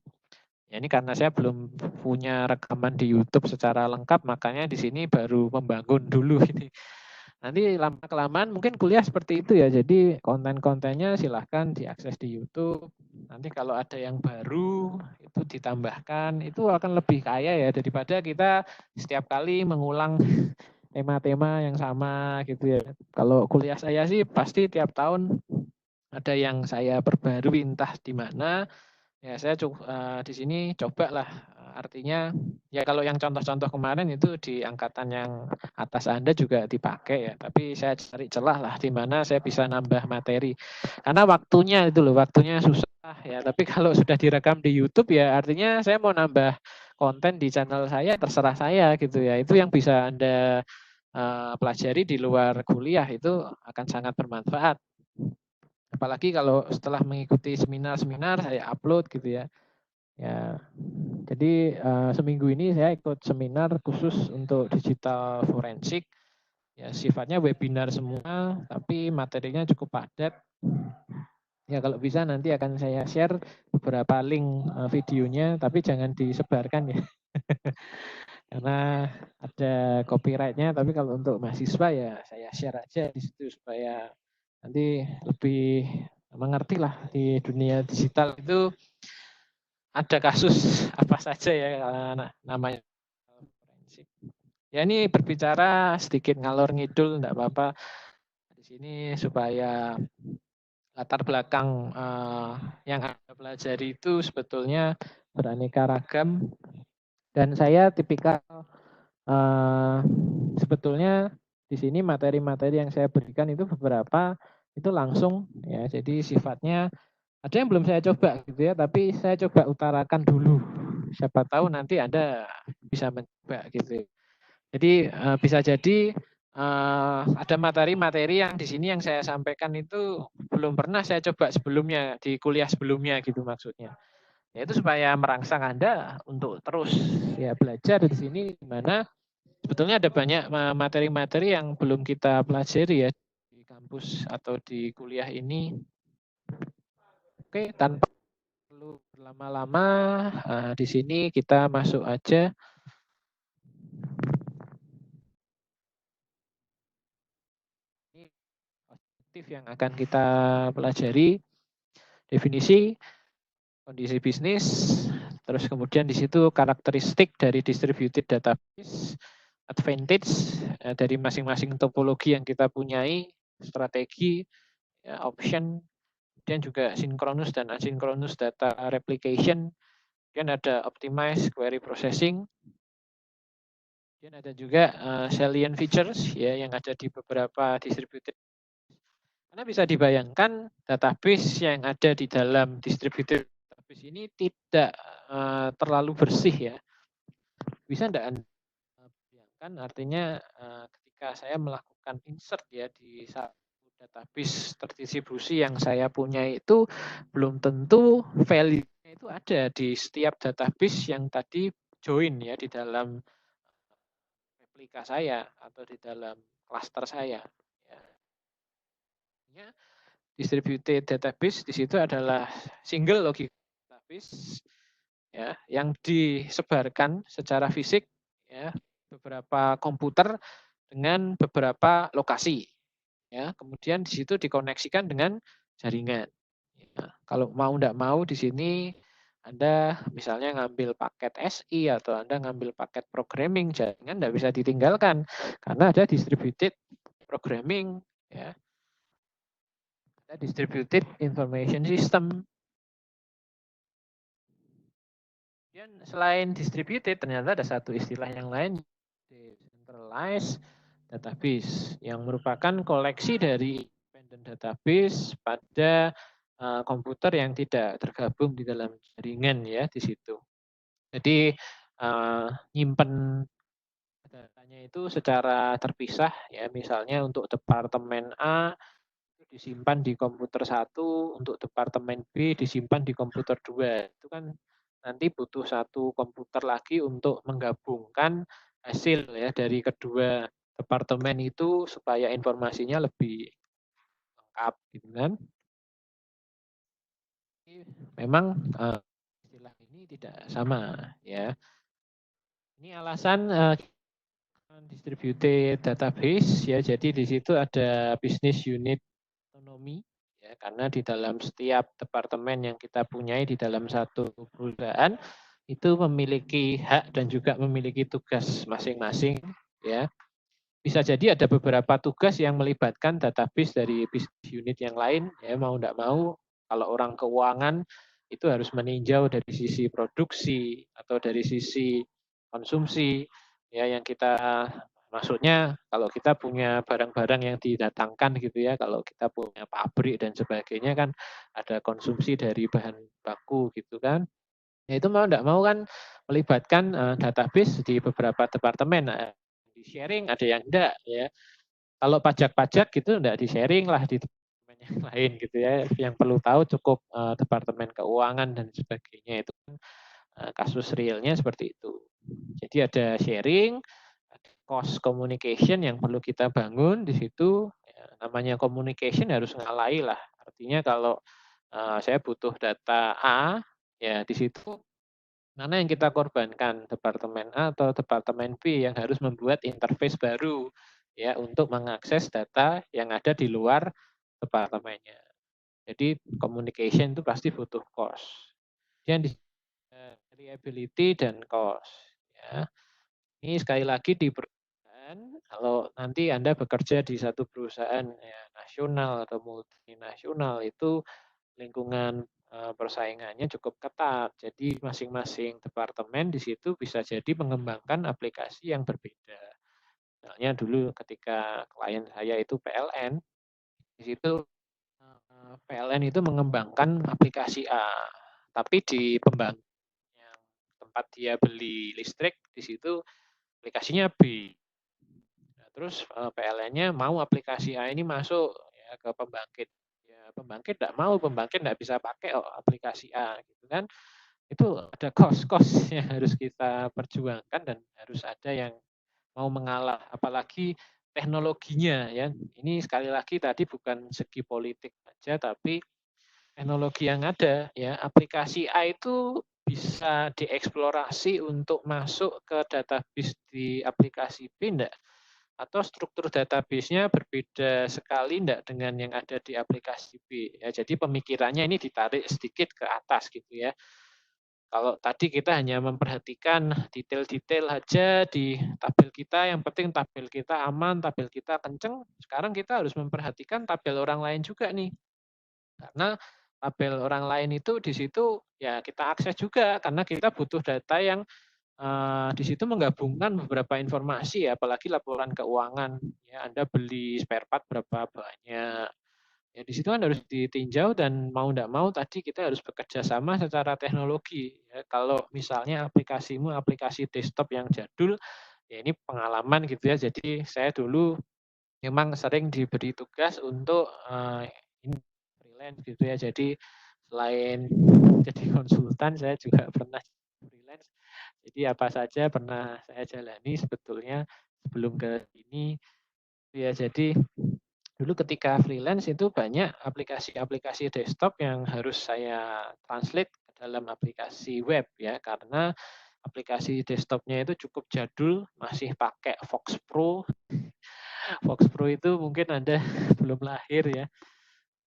Ya ini karena saya belum punya rekaman di YouTube secara lengkap, makanya di sini baru membangun dulu ini. Nanti lama-kelamaan mungkin kuliah seperti itu ya. Jadi konten-kontennya silahkan diakses di YouTube. Nanti kalau ada yang baru itu ditambahkan, itu akan lebih kaya ya daripada kita setiap kali mengulang tema-tema yang sama gitu ya. Kalau kuliah saya sih pasti tiap tahun ada yang saya perbarui entah di mana. Ya saya di sini cobalah, artinya ya kalau yang contoh-contoh kemarin itu di angkatan yang atas Anda juga dipakai ya, tapi saya cari celah lah di mana saya bisa nambah materi. Karena waktunya itu loh, waktunya susah ya, tapi kalau sudah direkam di YouTube ya artinya saya mau nambah konten di channel saya terserah saya gitu ya. Itu yang bisa Anda pelajari di luar kuliah itu akan sangat bermanfaat. Apalagi kalau setelah mengikuti seminar-seminar saya upload gitu ya. Ya, jadi seminggu ini saya ikut seminar khusus untuk digital forensik. Ya, sifatnya webinar semua, tapi materinya cukup padat. Ya kalau bisa nanti akan saya share beberapa link videonya, tapi jangan disebarkan ya. Karena ada copyright-nya, tapi kalau untuk mahasiswa ya saya share aja di situ supaya nanti lebih mengerti lah di dunia digital itu ada kasus apa saja ya namanya forensik. Ya ini berbicara sedikit ngalor ngidul, enggak apa-apa di sini supaya latar belakang yang Anda pelajari itu sebetulnya beraneka ragam dan saya tipikal sebetulnya di sini materi-materi yang saya berikan itu beberapa itu langsung ya, jadi sifatnya ada yang belum saya coba gitu ya, tapi saya coba utarakan dulu. Siapa tahu nanti Anda bisa mencoba gitu. Jadi bisa jadi ada materi-materi yang di sini yang saya sampaikan itu belum pernah saya coba sebelumnya di kuliah sebelumnya gitu maksudnya. Ya itu supaya merangsang Anda untuk terus ya belajar di sini di mana sebetulnya ada banyak materi-materi yang belum kita pelajari ya di kampus atau di kuliah ini. Oke, tanpa perlu berlama-lama di sini kita masuk aja. Ini objektif yang akan kita pelajari, definisi, kondisi bisnis, terus kemudian di situ karakteristik dari distributed database, advantage dari masing-masing topologi yang kita punyai, strategi, ya, option, kemudian juga synchronous dan asynchronous data replication, kemudian ada optimize query processing, kemudian ada juga salient features ya yang ada di beberapa distributed. Karena bisa dibayangkan database yang ada di dalam distributed database ini tidak terlalu bersih ya. Bisa enggak Anda bayangkan artinya ketika saya melakukan insert ya di satu database terdistribusi yang saya punya itu belum tentu value-nya itu ada di setiap database yang tadi join ya di dalam replika saya atau di dalam cluster saya. Ya. Distributed database di situ adalah single logic database ya yang disebarkan secara fisik ya beberapa komputer dengan beberapa lokasi ya kemudian di situ dikoneksikan dengan jaringan ya, kalau mau tidak mau di sini Anda misalnya ngambil paket SI atau Anda ngambil paket programming jaringan tidak bisa ditinggalkan karena ada distributed programming ya ada distributed information system. Kemudian selain distributed, ternyata ada satu istilah yang lain, decentralized database, yang merupakan koleksi dari independent database pada komputer yang tidak tergabung di dalam jaringan ya di situ. Jadi nyimpen datanya itu secara terpisah ya, misalnya untuk departemen A disimpan di komputer 1, untuk departemen B disimpan di komputer 2. Itu kan nanti butuh satu komputer lagi untuk menggabungkan hasil ya dari kedua departemen itu supaya informasinya lebih lengkap gitu kan. Memang istilah ini tidak sama ya. Ini alasan distributed database ya. Jadi di situ ada business unit otonomi ya karena di dalam setiap departemen yang kita punyai di dalam satu perusahaan itu memiliki hak dan juga memiliki tugas masing-masing ya. Bisa jadi ada beberapa tugas yang melibatkan database dari business unit yang lain ya mau tidak mau kalau orang keuangan itu harus meninjau dari sisi produksi atau dari sisi konsumsi ya yang kita maksudnya kalau kita punya barang-barang yang didatangkan gitu ya kalau kita punya pabrik dan sebagainya kan ada konsumsi dari bahan baku gitu kan ya itu mau tidak mau kan melibatkan database di beberapa departemen di sharing ada yang enggak ya kalau pajak-pajak gitu enggak di sharing lah di departemen yang lain gitu ya yang perlu tahu cukup departemen keuangan dan sebagainya itu kasus realnya seperti itu. Jadi ada sharing, ada cost communication yang perlu kita bangun di situ. Ya, namanya communication harus ngalai lah. Artinya kalau saya butuh data A, ya di situ mana yang kita korbankan, departemen A atau departemen B yang harus membuat interface baru ya untuk mengakses data yang ada di luar departemennya. Jadi communication itu pasti butuh cost. Kemudian di reliability dan cost. Ya. Ini sekali lagi di perusahaan, kalau nanti Anda bekerja di satu perusahaan ya, nasional atau multinasional itu lingkungan persaingannya cukup ketat. Jadi masing-masing departemen di situ bisa jadi mengembangkan aplikasi yang berbeda. Misalnya dulu ketika klien saya itu PLN, di situ PLN itu mengembangkan aplikasi A, tapi di pembangkit yang tempat dia beli listrik di situ aplikasinya B. Nah, terus PLN-nya mau aplikasi A ini masuk ya ke pembangkit. Ya, pembangkit tidak mau, pembangkit tidak bisa pakai aplikasi A, gitu kan? Itu ada cost yang harus kita perjuangkan dan harus ada yang mau mengalah, apalagi teknologinya ya. Ini sekali lagi tadi bukan segi politik saja, tapi teknologi yang ada ya. Aplikasi A itu bisa dieksplorasi untuk masuk ke database di aplikasi B enggak? Atau struktur database-nya berbeda sekali enggak dengan yang ada di aplikasi B. Ya, jadi pemikirannya ini ditarik sedikit ke atas gitu ya. Kalau tadi kita hanya memperhatikan detail-detail aja di tabel kita, yang penting tabel kita aman, tabel kita kenceng. Sekarang kita harus memperhatikan tabel orang lain juga nih. Karena tabel orang lain itu di situ ya kita akses juga karena kita butuh data yang di situ menggabungkan beberapa informasi ya, apalagi laporan keuangan. Ya, Anda beli spare part berapa banyak. Ya, di situ kan harus ditinjau dan mau tidak mau tadi kita harus bekerja sama secara teknologi. Ya, kalau misalnya aplikasimu aplikasi desktop yang jadul, ya ini pengalaman gitu ya. Jadi saya dulu memang sering diberi tugas untuk ini freelance gitu ya. Jadi selain jadi konsultan, saya juga pernah freelance. Jadi apa saja pernah saya jalani sebetulnya sebelum ke sini. Ya, jadi dulu ketika freelance itu banyak aplikasi-aplikasi desktop yang harus saya translate ke dalam aplikasi web ya, karena aplikasi desktopnya itu cukup jadul, masih pakai Fox Pro. Fox Pro itu mungkin Anda belum lahir ya.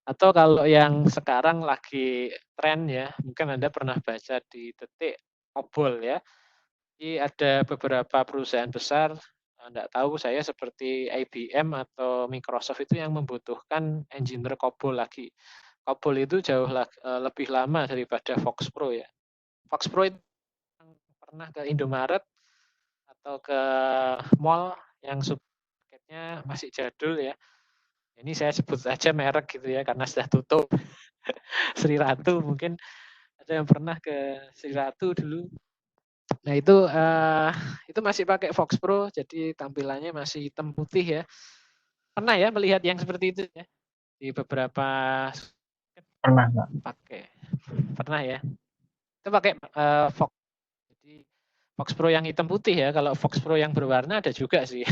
Atau kalau yang sekarang lagi tren ya, mungkin Anda pernah baca di Detik, COBOL ya. Jadi ada beberapa perusahaan besar, enggak tahu saya seperti IBM atau Microsoft itu yang membutuhkan engineer COBOL lagi. COBOL itu jauh lebih lama daripada Fox Pro ya. Fox Pro itu pernah ke Indomaret atau ke mall yang supermarketnya masih jadul ya. Ini saya sebut saja merek gitu ya karena sudah tutup. Sri Ratu mungkin ada yang pernah ke Sri Ratu dulu. Nah itu masih pakai Fox Pro, jadi tampilannya masih hitam putih ya. Pernah ya melihat yang seperti itu ya di beberapa Pernah nggak? pakai. Pernah ya. Itu pakai Fox. Jadi Fox Pro yang hitam putih ya. Kalau Fox Pro yang berwarna ada juga sih.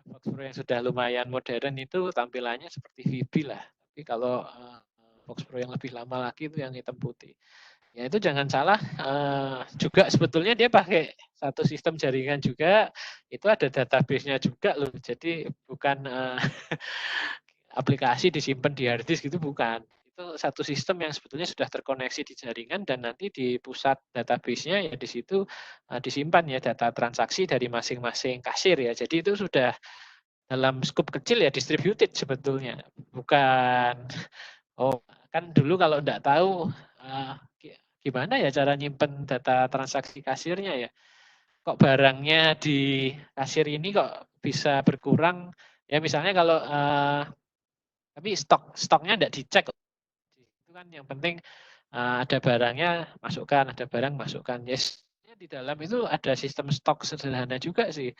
Fox Pro yang sudah lumayan modern itu tampilannya seperti VB lah. Tapi kalau Fox Pro yang lebih lama lagi itu yang hitam putih. Ya itu jangan salah, juga sebetulnya dia pakai satu sistem jaringan juga, itu ada database-nya juga loh. Jadi bukan aplikasi disimpan di hard disk itu bukan. Itu satu sistem yang sebetulnya sudah terkoneksi di jaringan dan nanti di pusat database-nya ya di situ disimpan ya data transaksi dari masing-masing kasir ya. Jadi itu sudah dalam skup kecil ya distributed sebetulnya. Bukan oh kan dulu kalau enggak tahu gimana ya cara nyimpen data transaksi kasirnya ya. Kok barangnya di kasir ini kok bisa berkurang? Ya misalnya kalau tapi stoknya enggak dicek. Itu kan yang penting ada barangnya masukkan, ada barang masukkan. Yes, di dalam itu ada sistem stok sederhana juga sih.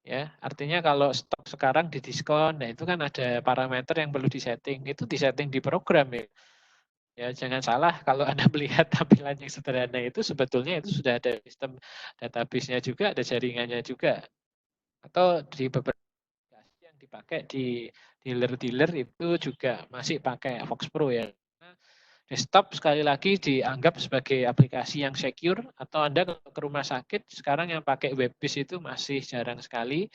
Ya, artinya kalau stok sekarang didiskon, nah itu kan ada parameter yang perlu disetting. Itu disetting di program ya. Ya, jangan salah kalau Anda melihat tampilan yang sederhana itu sebetulnya itu sudah ada sistem database-nya juga, ada jaringannya juga. Atau di beberapa aplikasi yang dipakai di dealer-dealer itu juga masih pakai Fox Pro ya. Desktop sekali lagi dianggap sebagai aplikasi yang secure, atau Anda ke rumah sakit sekarang yang pakai web based itu masih jarang sekali,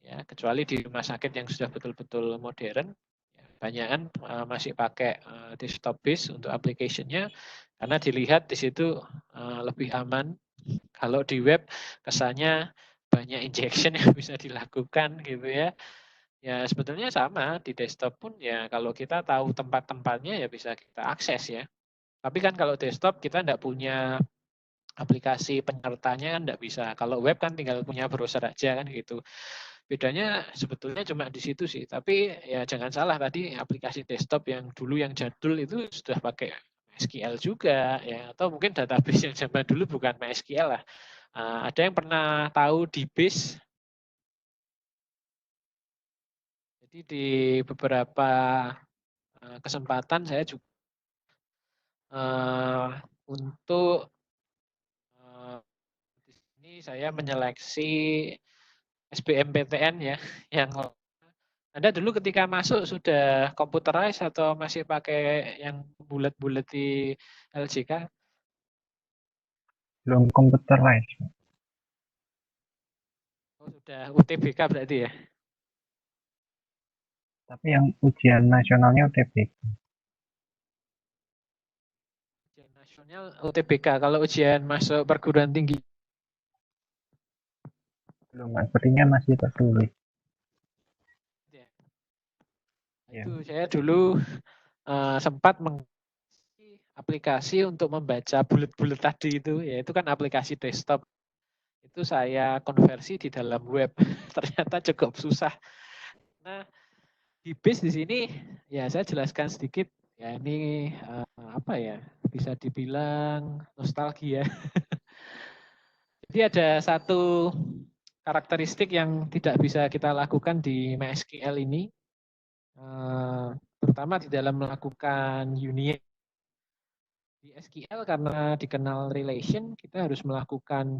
ya, kecuali di rumah sakit yang sudah betul-betul modern. Ya, banyakan masih pakai desktop based untuk application-nya, karena dilihat di situ lebih aman. Kalau di web kesannya banyak injection yang bisa dilakukan gitu ya. Ya sebetulnya sama, di desktop pun ya kalau kita tahu tempat-tempatnya ya bisa kita akses ya. Tapi kan kalau desktop kita tidak punya aplikasi penyertanya kan tidak bisa. Kalau web kan tinggal punya browser aja kan gitu. Bedanya sebetulnya cuma di situ sih. Tapi ya jangan salah tadi aplikasi desktop yang dulu yang jadul itu sudah pakai MySQL juga ya, atau mungkin database yang zaman dulu bukan MySQL lah. Ada yang pernah tahu DBase? Jadi di beberapa kesempatan saya juga untuk di sini saya menyeleksi SBMPTN ya, yang Anda dulu ketika masuk sudah computerized atau masih pakai yang bulat-bulat di LJK? Belum computerized, Oh, sudah UTBK berarti ya? tapi yang ujian nasionalnya UTBK. Ujian nasional UTBK. Kalau ujian masuk perguruan tinggi? Belum, sepertinya masih tertulis. Ya. Ya, Itu saya dulu sempat mengisi aplikasi untuk membaca bulat-bulat tadi itu, ya itu kan aplikasi desktop. Itu saya konversi di dalam web. Ternyata cukup susah. Nah, di base di sini ya saya jelaskan sedikit. Ya ini apa ya? Bisa dibilang nostalgia. Jadi ada satu karakteristik yang tidak bisa kita lakukan di MySQL ini, terutama di dalam melakukan union. Di SQL karena dikenal relation, kita harus melakukan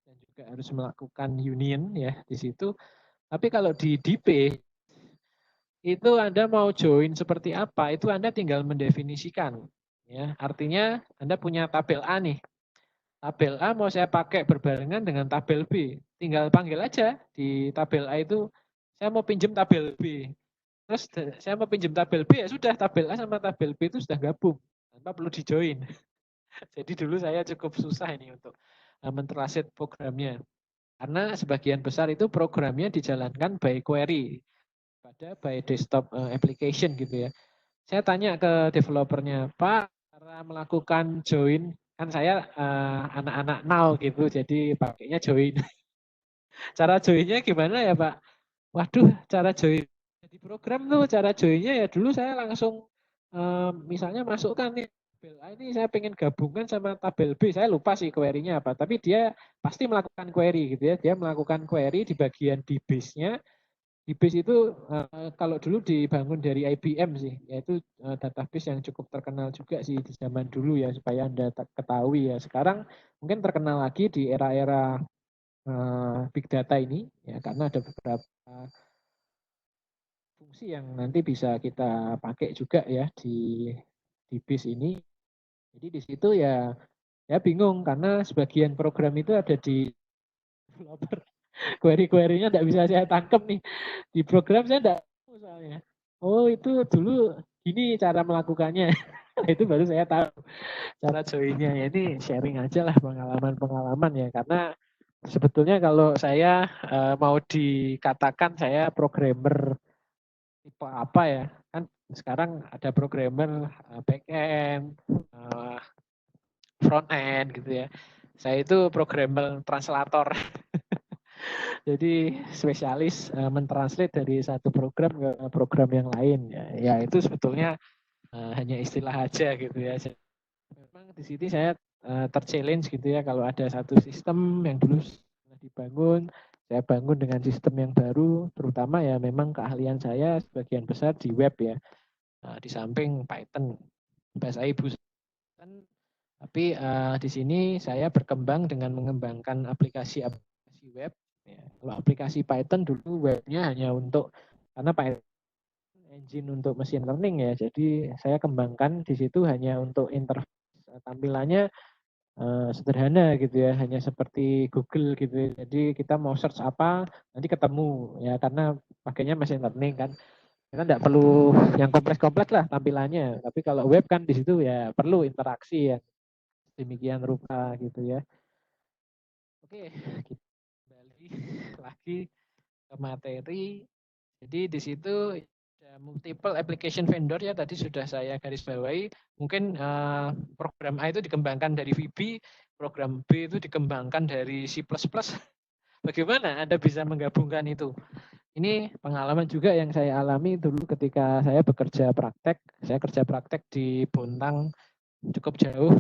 dan juga harus melakukan union ya di situ. Tapi kalau di DB itu Anda mau join seperti apa, itu Anda tinggal mendefinisikan. Ya, artinya Anda punya tabel A nih. Tabel A mau saya pakai berbarengan dengan tabel B. Tinggal panggil aja di tabel A itu, saya mau pinjam tabel B. Terus saya mau pinjam tabel B, ya sudah tabel A sama tabel B itu sudah gabung. Tanpa perlu dijoin. Jadi dulu saya cukup susah ini untuk mentranslate programnya. Karena sebagian besar itu programnya dijalankan by query pada by desktop application gitu ya. Saya tanya ke developernya, Pak, cara melakukan join, kan saya anak-anak now gitu, jadi pakainya join. Cara joinnya gimana ya Pak? Waduh, cara join di program tuh, cara joinnya ya dulu saya langsung misalnya masukkan nih tabel A ini saya pengen gabungkan sama tabel B, saya lupa sih query-nya apa, tapi dia pasti melakukan query gitu ya, dia melakukan query di bagian di base-nya. Di base itu kalau dulu dibangun dari IBM sih, yaitu database yang cukup terkenal juga sih di zaman dulu ya, supaya Anda ketahui ya. Sekarang mungkin terkenal lagi di era-era big data ini, ya karena ada beberapa fungsi yang nanti bisa kita pakai juga ya di base ini. Jadi di situ ya ya bingung karena sebagian program itu ada di developer. Query-query-nya tidak bisa saya tangkap nih. Di program saya tidak tahu soalnya. Oh itu dulu ini cara melakukannya. Itu baru saya tahu cara joinnya. Ya ini sharing aja lah pengalaman-pengalaman ya. Karena sebetulnya kalau saya mau dikatakan saya programmer tipe apa ya. Kan sekarang ada programmer back end, front end gitu ya. Saya itu programmer translator. Jadi spesialis mentranslate dari satu program ke program yang lain ya. Ya itu sebetulnya hanya istilah aja gitu ya. Memang di sini saya terchallenge gitu ya kalau ada satu sistem yang dulu sudah dibangun, saya bangun dengan sistem yang baru, terutama ya memang keahlian saya sebagian besar di web ya. Di samping Python, bahasa ibu Python, tapi di sini saya berkembang dengan mengembangkan aplikasi-aplikasi web. Ya. Kalau aplikasi Python dulu webnya hanya untuk karena Python engine untuk machine learning ya. Jadi saya kembangkan di situ hanya untuk interface tampilannya sederhana gitu ya, hanya seperti Google gitu ya. Jadi kita mau search apa nanti ketemu ya, karena pakainya machine learning kan. Kita tidak perlu yang kompleks-kompleks lah tampilannya. Tapi kalau web kan di situ ya perlu interaksi ya demikian rupa gitu ya. Oke, kita kembali lagi ke materi. Jadi di situ ada multiple application vendor ya, tadi sudah saya garis bawahi. Mungkin program A itu dikembangkan dari VB, program B itu dikembangkan dari C++. Bagaimana Anda bisa menggabungkan itu? Ini pengalaman juga yang saya alami dulu ketika saya bekerja praktek. Saya kerja praktek di Bontang, cukup jauh.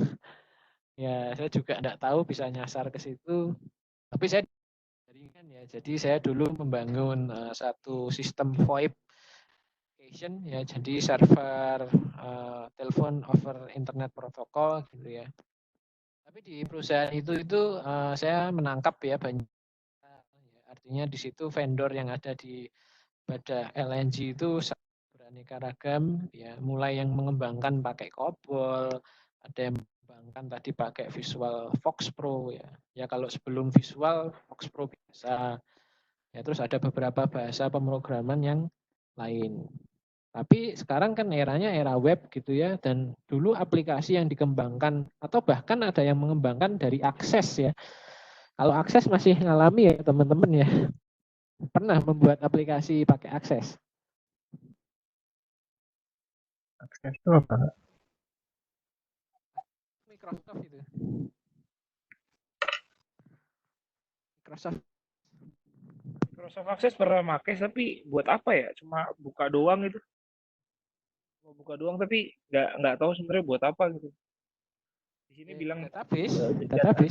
Ya, saya juga tidak tahu bisa nyasar ke situ. Tapi saya jaringan ya. Jadi saya dulu membangun satu sistem VoIP application ya. Jadi server telepon over internet protokol gitu ya. Tapi di perusahaan itu saya menangkap ya banyak. Artinya di situ vendor yang ada pada LNG itu beraneka ragam ya, mulai yang mengembangkan pakai COBOL, ada yang mengembangkan tadi pakai Visual Fox Pro ya. Ya kalau sebelum Visual Fox Pro biasa. Ya terus ada beberapa bahasa pemrograman yang lain. Tapi sekarang kan eranya era web gitu ya, dan dulu aplikasi yang dikembangkan atau bahkan ada yang mengembangkan dari akses ya. Kalau akses masih ngalami ya teman-teman ya, pernah membuat aplikasi pakai akses. Akses itu apa? Microsoft itu. Microsoft. Microsoft Access pernah pakai, tapi buat apa ya? Cuma buka doang gitu. Cuma buka doang, tapi nggak tahu sebenarnya buat apa gitu. Di sini bilang Database,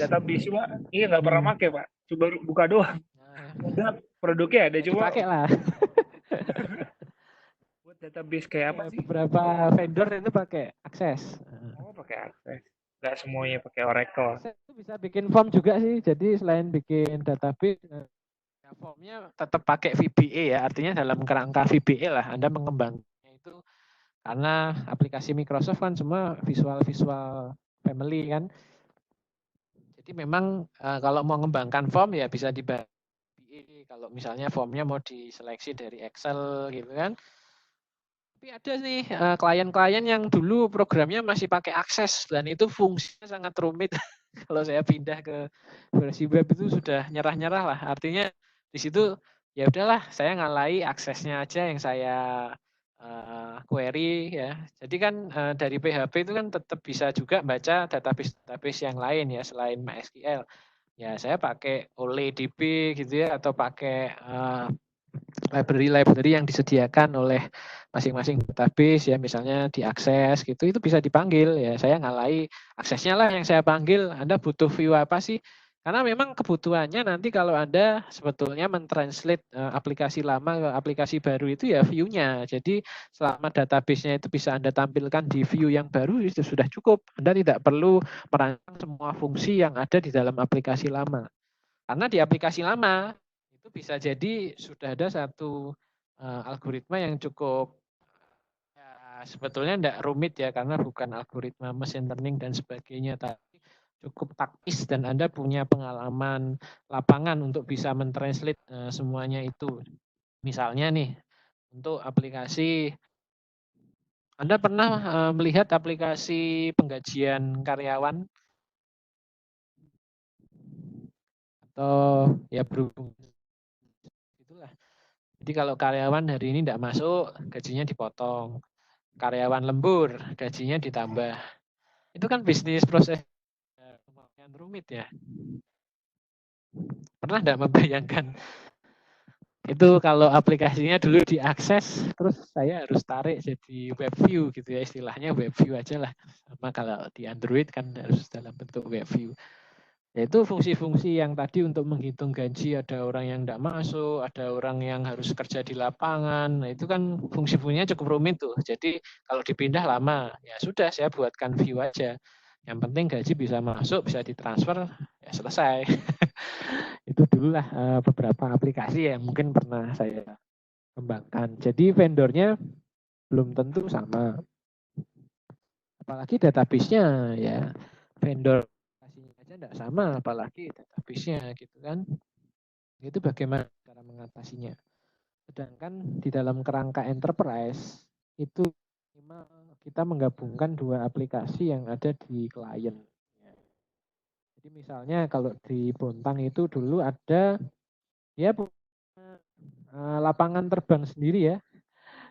database cuma iya nggak pernah pakai Pak. Coba buka doang. Udah produknya ada cuma pakai lah. buat database kayak apa sih? Beberapa vendor itu pakai akses. Oh pakai Access. Nggak semuanya pakai Oracle. Akses itu bisa bikin form juga sih. Jadi selain bikin database, ya formnya tetap pakai VBA ya. Artinya dalam kerangka VBA lah Anda mengembangnya itu, karena aplikasi Microsoft kan semua visual family kan. Jadi memang kalau mau mengembangkan form ya bisa di VBA. Kalau misalnya formnya mau diseleksi dari Excel gitu kan. Tapi ada nih klien-klien yang dulu programnya masih pakai akses dan itu fungsinya sangat rumit. Kalau saya pindah ke versi web itu sudah nyerah-nyerah lah. Artinya di situ ya udahlah saya ngalai aksesnya aja yang saya query ya. Jadi kan dari PHP itu kan tetap bisa juga baca database yang lain ya selain MySQL. Ya saya pakai OLEDB gitu ya, atau pakai library yang disediakan oleh masing-masing database ya, misalnya diakses gitu, itu bisa dipanggil ya. Saya ngalai aksesnya lah yang saya panggil. Anda butuh view apa sih? Karena memang kebutuhannya nanti kalau Anda sebetulnya mentranslate aplikasi lama ke aplikasi baru itu ya view-nya. Jadi selama database-nya itu bisa Anda tampilkan di view yang baru itu sudah cukup. Anda tidak perlu merancang semua fungsi yang ada di dalam aplikasi lama. Karena di aplikasi lama itu bisa jadi sudah ada satu algoritma yang cukup ya, sebetulnya tidak rumit ya, karena bukan algoritma machine learning dan sebagainya, tapi cukup taktis dan Anda punya pengalaman lapangan untuk bisa mentranslate semuanya itu. Misalnya nih, untuk aplikasi, Anda pernah melihat aplikasi penggajian karyawan atau ya berhubung itulah. Jadi kalau karyawan hari ini tidak masuk, gajinya dipotong. Karyawan lembur, gajinya ditambah. Itu kan bisnis proses lumayan rumit ya. Pernah tidak membayangkan itu kalau aplikasinya dulu diakses, terus saya harus tarik jadi web view gitu ya, istilahnya web view aja lah. Sama kalau di Android kan harus dalam bentuk web view. Yaitu fungsi-fungsi yang tadi untuk menghitung gaji, ada orang yang tidak masuk, ada orang yang harus kerja di lapangan. Nah, itu kan fungsi-fungsinya cukup rumit tuh. Jadi kalau dipindah lama, ya sudah saya buatkan view aja. Yang penting gaji bisa masuk, bisa ditransfer, ya selesai. Itu dululah beberapa aplikasi yang mungkin pernah saya kembangkan. Jadi vendornya belum tentu sama. Apalagi database-nya ya vendor aplikasinya aja enggak sama, apalagi database-nya gitu kan. Itu bagaimana cara mengatasinya. Sedangkan di dalam kerangka enterprise itu minimal kita menggabungkan dua aplikasi yang ada di klien. Jadi misalnya kalau di Bontang itu dulu ada ya lapangan terbang sendiri ya.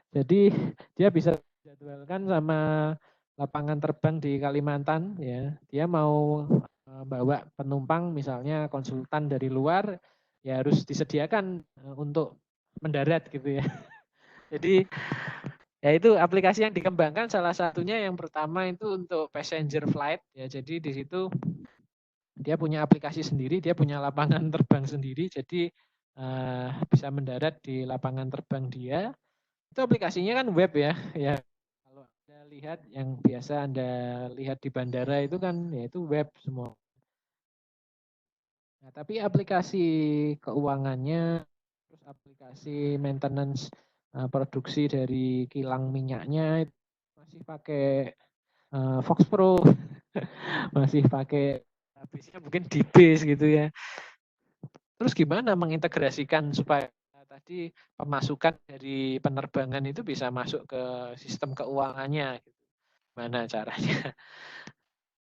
Jadi dia bisa jadwalkan sama lapangan terbang di Kalimantan ya. Dia mau bawa penumpang misalnya konsultan dari luar ya harus disediakan untuk mendarat gitu ya. Jadi ya itu aplikasi yang dikembangkan salah satunya yang pertama itu untuk passenger flight ya. Jadi di situ dia punya aplikasi sendiri, dia punya lapangan terbang sendiri. Jadi bisa mendarat di lapangan terbang dia. Itu aplikasinya kan web ya. Ya kalau Anda lihat yang biasa Anda lihat di bandara itu kan ya itu web semua. Nah, tapi aplikasi keuangannya, terus aplikasi maintenance produksi dari kilang minyaknya itu masih pakai Fox Pro, masih pakai habisnya mungkin di base gitu ya. Terus gimana mengintegrasikan supaya tadi pemasukan dari penerbangan itu bisa masuk ke sistem keuangannya? Gimana caranya?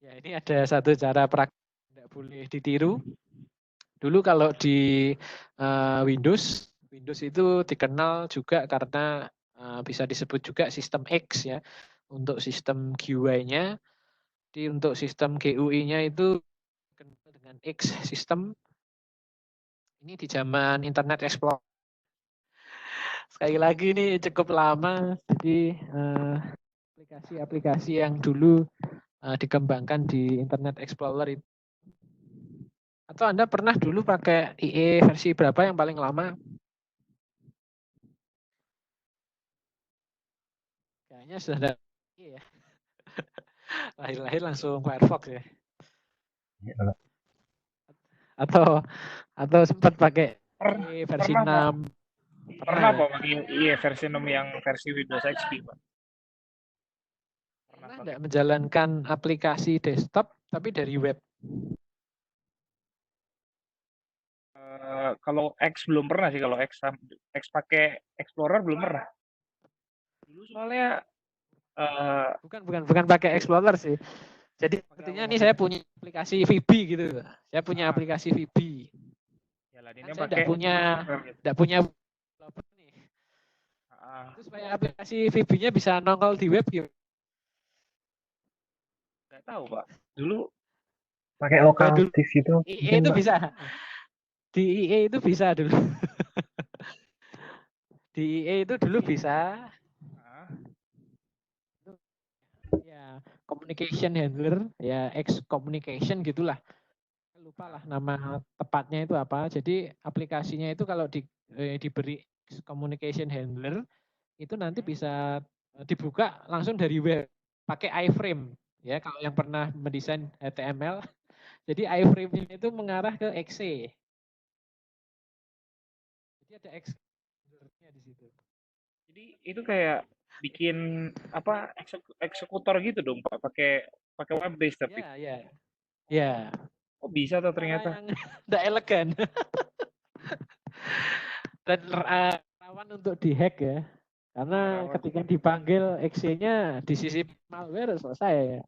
Ya ini ada satu cara praktik tidak boleh ditiru. Dulu kalau di Windows itu dikenal juga karena bisa disebut juga sistem X ya. Untuk sistem GUI-nya, untuk sistem GUI-nya itu dikenal dengan X sistem. Ini di zaman Internet Explorer. Sekali lagi ini cukup lama, jadi aplikasi-aplikasi yang dulu dikembangkan di Internet Explorer itu. Atau Anda pernah dulu pakai IE versi berapa yang paling lama? Kayaknya sudah ada IE ya. Lahir-lahir langsung Firefox ya. Ya, Atau sempat pakai IE versi Pernah, Pak. 6. Pernah ya? Pak pakai IE versi 6 yang versi Windows XP, Pak. Pernah Pernah pakai. enggak menjalankan aplikasi desktop tapi dari web? Kalau X belum pernah sih, kalau X pakai Explorer belum pernah. Dulu soalnya Bukan pakai Explorer sih. Jadi pakai apa artinya ini Mas? saya punya aplikasi VB gitu. Saya punya Ah, aplikasi VB. ya Kan lainnya saya pakai Explorer gitu. enggak punya developer nih. Ah, Itu supaya aplikasi VB-nya bisa nongol di web gitu. nggak tahu Pak. Dulu pakai Kalau lokal dulu disk itu IE mungkin itu Pak. bisa. Di IE itu bisa dulu. Di IE itu dulu bisa. ah, Ya, communication handler, ya X communication gitulah. Lupa lah nama tepatnya itu apa. Jadi aplikasinya itu kalau diberi communication handler itu nanti bisa dibuka langsung dari web pakai iframe ya kalau yang pernah mendesain HTML. Jadi iframe-nya itu mengarah ke exe. Jadi ada exe-nya di situ. jadi itu kayak bikin apa eksekutor gitu dong Pak, pakai pakai web based tapi. Ya, ya. Ya, Oh bisa tuh cara ternyata. yang tidak elegan dan rawan untuk dihack ya. Iya Karena rawan. ketika dipanggil exe-nya di sisi malware selesai ya.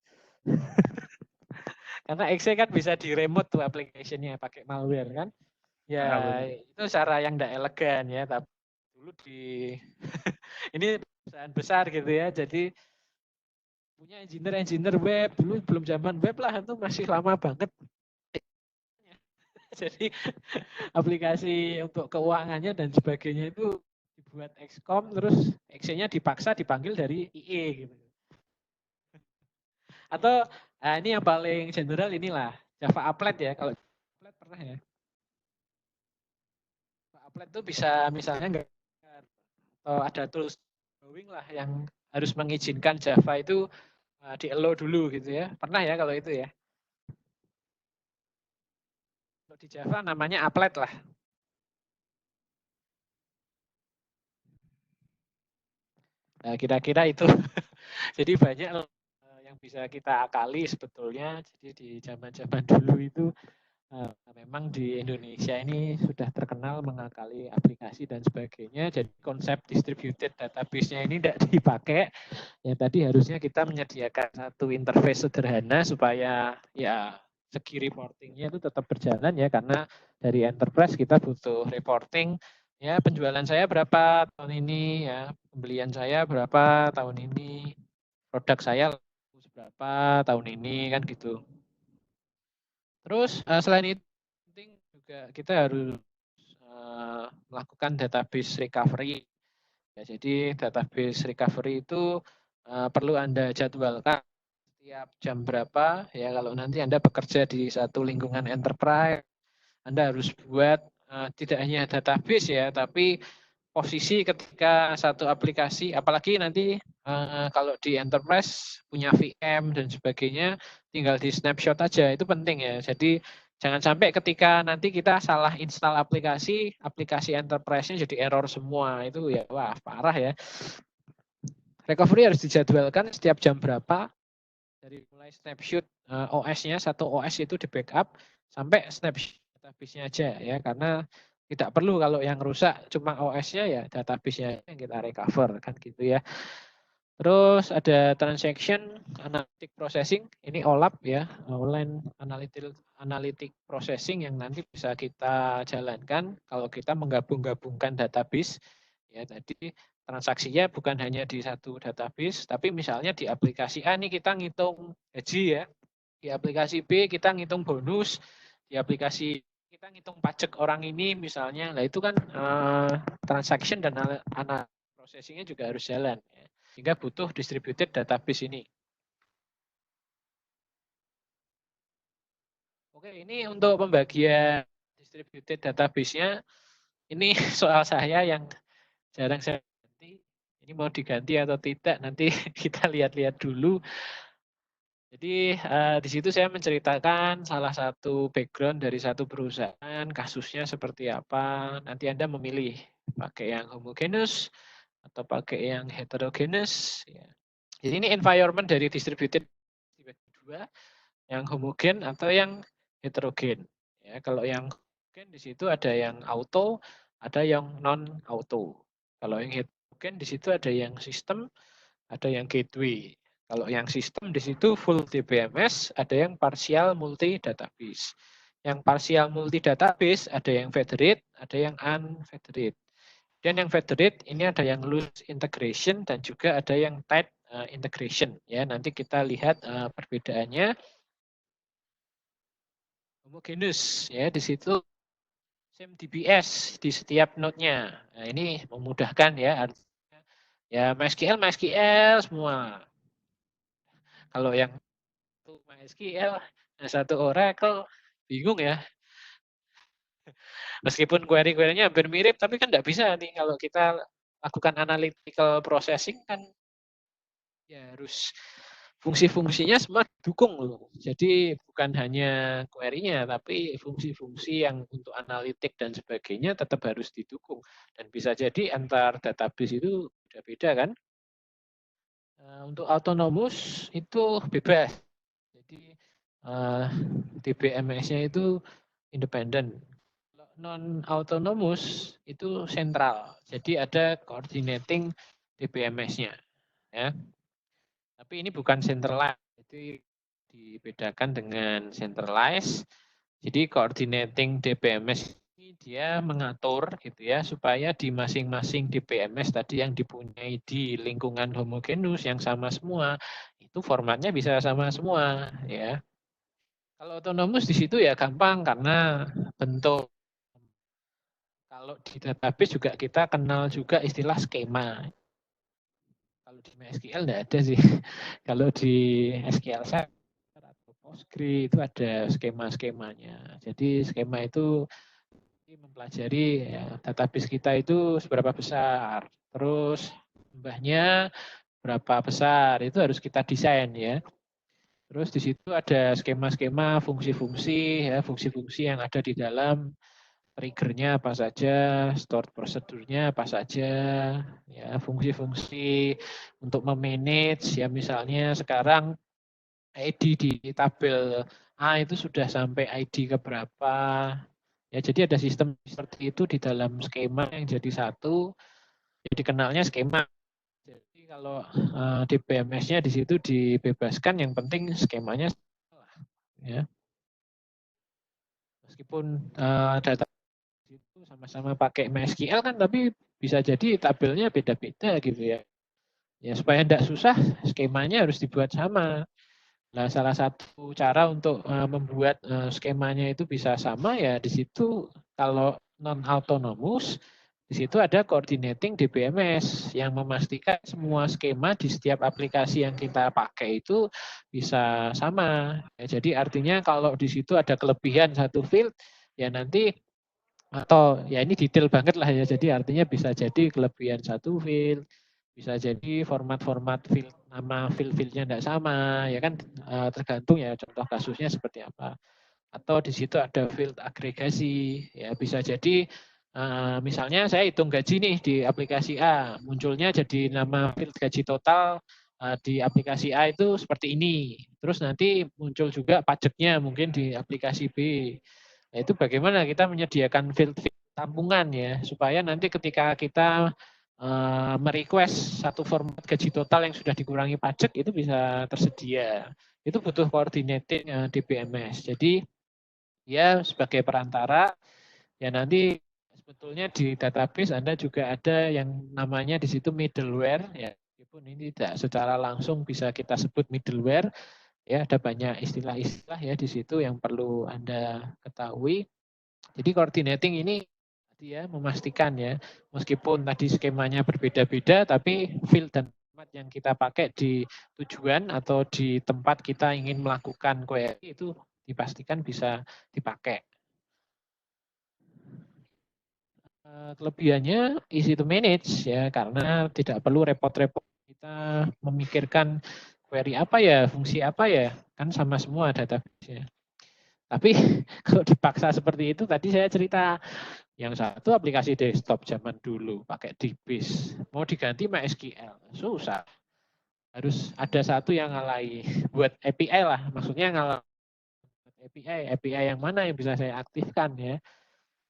Karena exe kan bisa di remote tuh application-nya pakai malware kan. Ya Ah, benar. itu cara yang tidak elegan ya. Tapi dulu di ini perusahaan besar gitu ya. Jadi punya engineer web dulu belum zaman web lah itu masih lama banget. Jadi aplikasi untuk keuangannya dan sebagainya itu dibuat XCOM terus exe-nya dipaksa dipanggil dari IE gitu. Atau ini yang paling general inilah Java Applet ya. Kalau Applet pernah ya. Java Applet itu bisa misalnya enggak atau ada tools drawing lah yang harus mengizinkan Java itu di allow dulu gitu ya. Pernah ya kalau itu ya. Kalau di Java namanya applet lah. Nah, kira-kira itu. Jadi banyak yang bisa kita akali sebetulnya. Jadi di zaman-zaman dulu itu memang di Indonesia ini sudah terkenal mengakali aplikasi dan sebagainya. Jadi konsep distributed database-nya ini tidak dipakai. Ya tadi harusnya kita menyediakan satu interface sederhana supaya ya segi reportingnya itu tetap berjalan ya, karena dari enterprise kita butuh reporting ya, penjualan saya berapa tahun ini ya, pembelian saya berapa tahun ini, produk saya berapa tahun ini kan gitu. Terus selain itu penting juga kita harus melakukan database recovery. Ya, jadi database recovery itu perlu Anda jadwalkan setiap jam berapa ya, kalau nanti Anda bekerja di satu lingkungan enterprise, Anda harus buat tidak hanya database ya, tapi posisi ketika satu aplikasi, apalagi nanti kalau di enterprise punya VM dan sebagainya, tinggal di snapshot aja, itu penting ya. Jadi jangan sampai ketika nanti kita salah install aplikasi enterprise-nya jadi error semua, itu ya wah parah ya. Recovery harus dijadwalkan setiap jam berapa, dari mulai snapshot OS-nya, satu OS itu di backup sampai snapshot database-nya aja ya, karena tidak perlu kalau yang rusak cuma OS-nya ya database-nya yang kita recover kan gitu ya. Terus ada transaction analytic processing, ini OLAP ya, online analytic processing, yang nanti bisa kita jalankan kalau kita menggabung-gabungkan database ya. Tadi transaksinya bukan hanya di satu database, tapi misalnya di aplikasi A nih kita ngitung gaji ya, di aplikasi B kita ngitung bonus, di aplikasi kita ngitung pajak orang ini misalnya. Nah itu kan transaction dan processingnya juga harus jalan ya. Sehingga butuh distributed database ini. Oke, ini untuk pembagian distributed database-nya. Ini soal saya yang jarang saya ganti. Ini mau diganti atau tidak, nanti kita lihat-lihat dulu. Jadi di situ saya menceritakan salah satu background dari satu perusahaan, kasusnya seperti apa. Nanti Anda memilih pakai yang homogeneous atau pakai yang heterogeneous. Ya. Jadi ini environment dari distributed dua, yang homogen atau yang heterogen. Ya, kalau yang homogen di situ ada yang auto, ada yang non auto. Kalau yang heterogen di situ ada yang sistem, ada yang gateway. Kalau yang sistem di situ full DBMS, ada yang partial multi database. Yang partial multi database ada yang federate, ada yang unfederate. Dan yang federate ini ada yang loose integration dan juga ada yang tight integration. Ya, nanti kita lihat perbedaannya. Homogeneous ya, di situ same DBS di setiap node-nya. Nah, ini memudahkan ya, artinya ya MySQL semua. Kalau yang satu MySQL, satu Oracle, bingung ya. Meskipun query-query-nya hampir mirip, tapi kan tidak bisa nih kalau kita lakukan analytical processing kan ya harus fungsi-fungsinya semua didukung loh. Jadi bukan hanya query-nya, tapi fungsi-fungsi yang untuk analitik dan sebagainya tetap harus didukung. Dan bisa jadi antar database itu beda-beda kan. Untuk autonomous itu bebas. Jadi DBMS-nya itu independen. Non-autonomous itu sentral. Jadi ada coordinating DBMS-nya. Ya. Tapi ini bukan centralized. Jadi dibedakan dengan centralized. Jadi coordinating DBMS ini dia mengatur gitu ya, supaya di masing-masing DBMS tadi yang dipunyai di lingkungan homogenus yang sama semua, itu formatnya bisa sama semua ya. Kalau autonomous di situ ya gampang karena bentuk. Kalau di database juga kita kenal juga istilah skema. Kalau di MySQL enggak ada sih. Kalau di SQL Server atau Postgre itu ada skema-skemanya. Jadi skema itu mempelajari ya, database kita itu seberapa besar. Terus jumlahnya berapa besar, itu harus kita desain ya. Terus di situ ada skema-skema fungsi-fungsi ya, fungsi-fungsi yang ada di dalam triggernya apa saja, stored prosedurnya apa saja, ya fungsi-fungsi untuk memanage, ya misalnya sekarang ID di tabel A itu sudah sampai ID ke berapa, ya jadi ada sistem seperti itu di dalam skema yang jadi satu, ya dikenalnya skema. Jadi kalau DBMS-nya di situ dibebaskan, yang penting skemanya ya. Meskipun data itu sama-sama pakai MySQL kan, tapi bisa jadi tabelnya beda-beda gitu ya. Ya supaya tidak susah, skemanya harus dibuat sama. Nah, salah satu cara untuk membuat skemanya itu bisa sama ya di situ, kalau non autonomous di situ ada coordinating DBMS yang memastikan semua skema di setiap aplikasi yang kita pakai itu bisa sama. Ya, jadi artinya kalau di situ ada kelebihan satu field, ya nanti, atau ya ini detail banget lah ya, jadi artinya bisa jadi kelebihan satu field, bisa jadi format-format field, nama field-fieldnya tidak sama, ya kan tergantung ya contoh kasusnya seperti apa. Atau di situ ada field agregasi, ya bisa jadi misalnya saya hitung gaji nih di aplikasi A, munculnya jadi nama field gaji total di aplikasi A itu seperti ini. Terus nanti muncul juga pajaknya mungkin di aplikasi B. Nah, itu bagaimana kita menyediakan field tampungan ya, supaya nanti ketika kita merequest satu format gaji total yang sudah dikurangi pajak itu bisa tersedia. Itu butuh coordinating DBMS. Jadi ya sebagai perantara, ya nanti sebetulnya di database Anda juga ada yang namanya di situ middleware ya. Meskipun ini tidak secara langsung bisa kita sebut middleware, ya ada banyak istilah-istilah ya di situ yang perlu Anda ketahui. Jadi coordinating ini tadi ya memastikan ya, meskipun tadi skemanya berbeda-beda, tapi field dan format yang kita pakai di tujuan atau di tempat kita ingin melakukan query itu dipastikan bisa dipakai. Kelebihannya easy to manage ya, karena tidak perlu repot-repot kita memikirkan query apa ya, fungsi apa ya, kan sama semua database-nya. Tapi kalau dipaksa seperti itu, tadi saya cerita yang satu aplikasi desktop zaman dulu pakai DBase, mau diganti MySQL, susah. Harus ada satu yang ngalahi buat API lah, maksudnya ngalah API yang mana yang bisa saya aktifkan ya.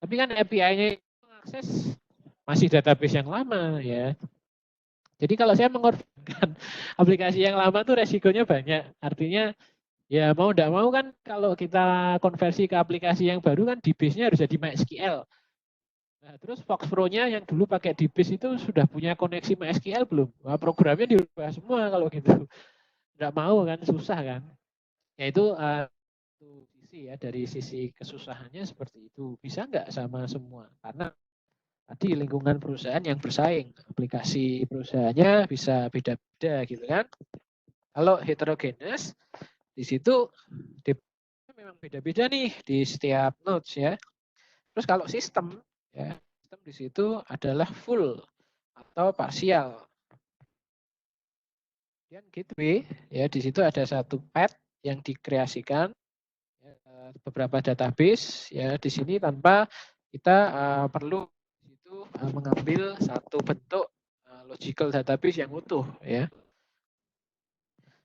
Tapi kan API-nya akses masih database yang lama ya. Jadi kalau saya mengorbankan aplikasi yang lama tuh resikonya banyak. Artinya ya mau tidak mau kan kalau kita konversi ke aplikasi yang baru kan DBase-nya harus jadi MySQL. Nah, terus Fox Pro-nya yang dulu pakai DBase itu sudah punya koneksi MySQL belum? Wah, programnya dirubah semua kalau gitu. Tidak mau kan, susah kan. Ya itu sisi ya, dari sisi kesusahannya seperti itu. Bisa nggak sama semua? Karena tadi lingkungan perusahaan yang bersaing, aplikasi perusahaannya bisa beda-beda gitu kan. Kalau heterogenes, di situ memang beda-beda nih di setiap nodes ya. Terus kalau sistem, ya sistem di situ adalah full atau parsial. Kemudian gateway, ya di situ ada satu path yang dikreasikan ya, beberapa database ya di sini tanpa kita perlu itu mengambil satu bentuk logical database yang utuh ya.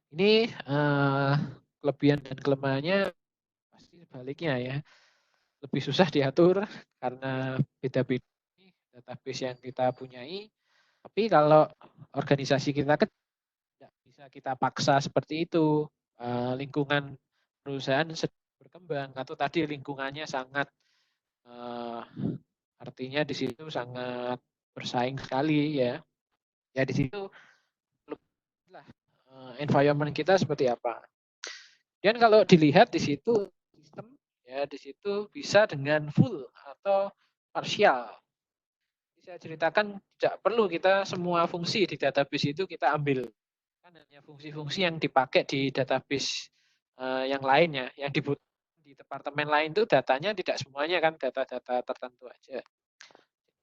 Ini kelebihan dan kelemahannya pasti sebaliknya ya. Lebih susah diatur karena beda-beda database yang kita punyai. Tapi kalau organisasi kita tidak bisa kita paksa seperti itu. Lingkungan perusahaan sedang berkembang atau tadi lingkungannya sangat artinya di situ sangat bersaing sekali ya. Ya di situ environment kita seperti apa. Dan kalau dilihat di situ sistem ya di situ bisa dengan full atau partial. Saya ceritakan tidak perlu kita semua fungsi di database itu kita ambil. Kan hanya fungsi-fungsi yang dipakai di database yang lainnya, yang dibutuhkan di departemen lain itu datanya tidak semuanya kan data-data tertentu aja.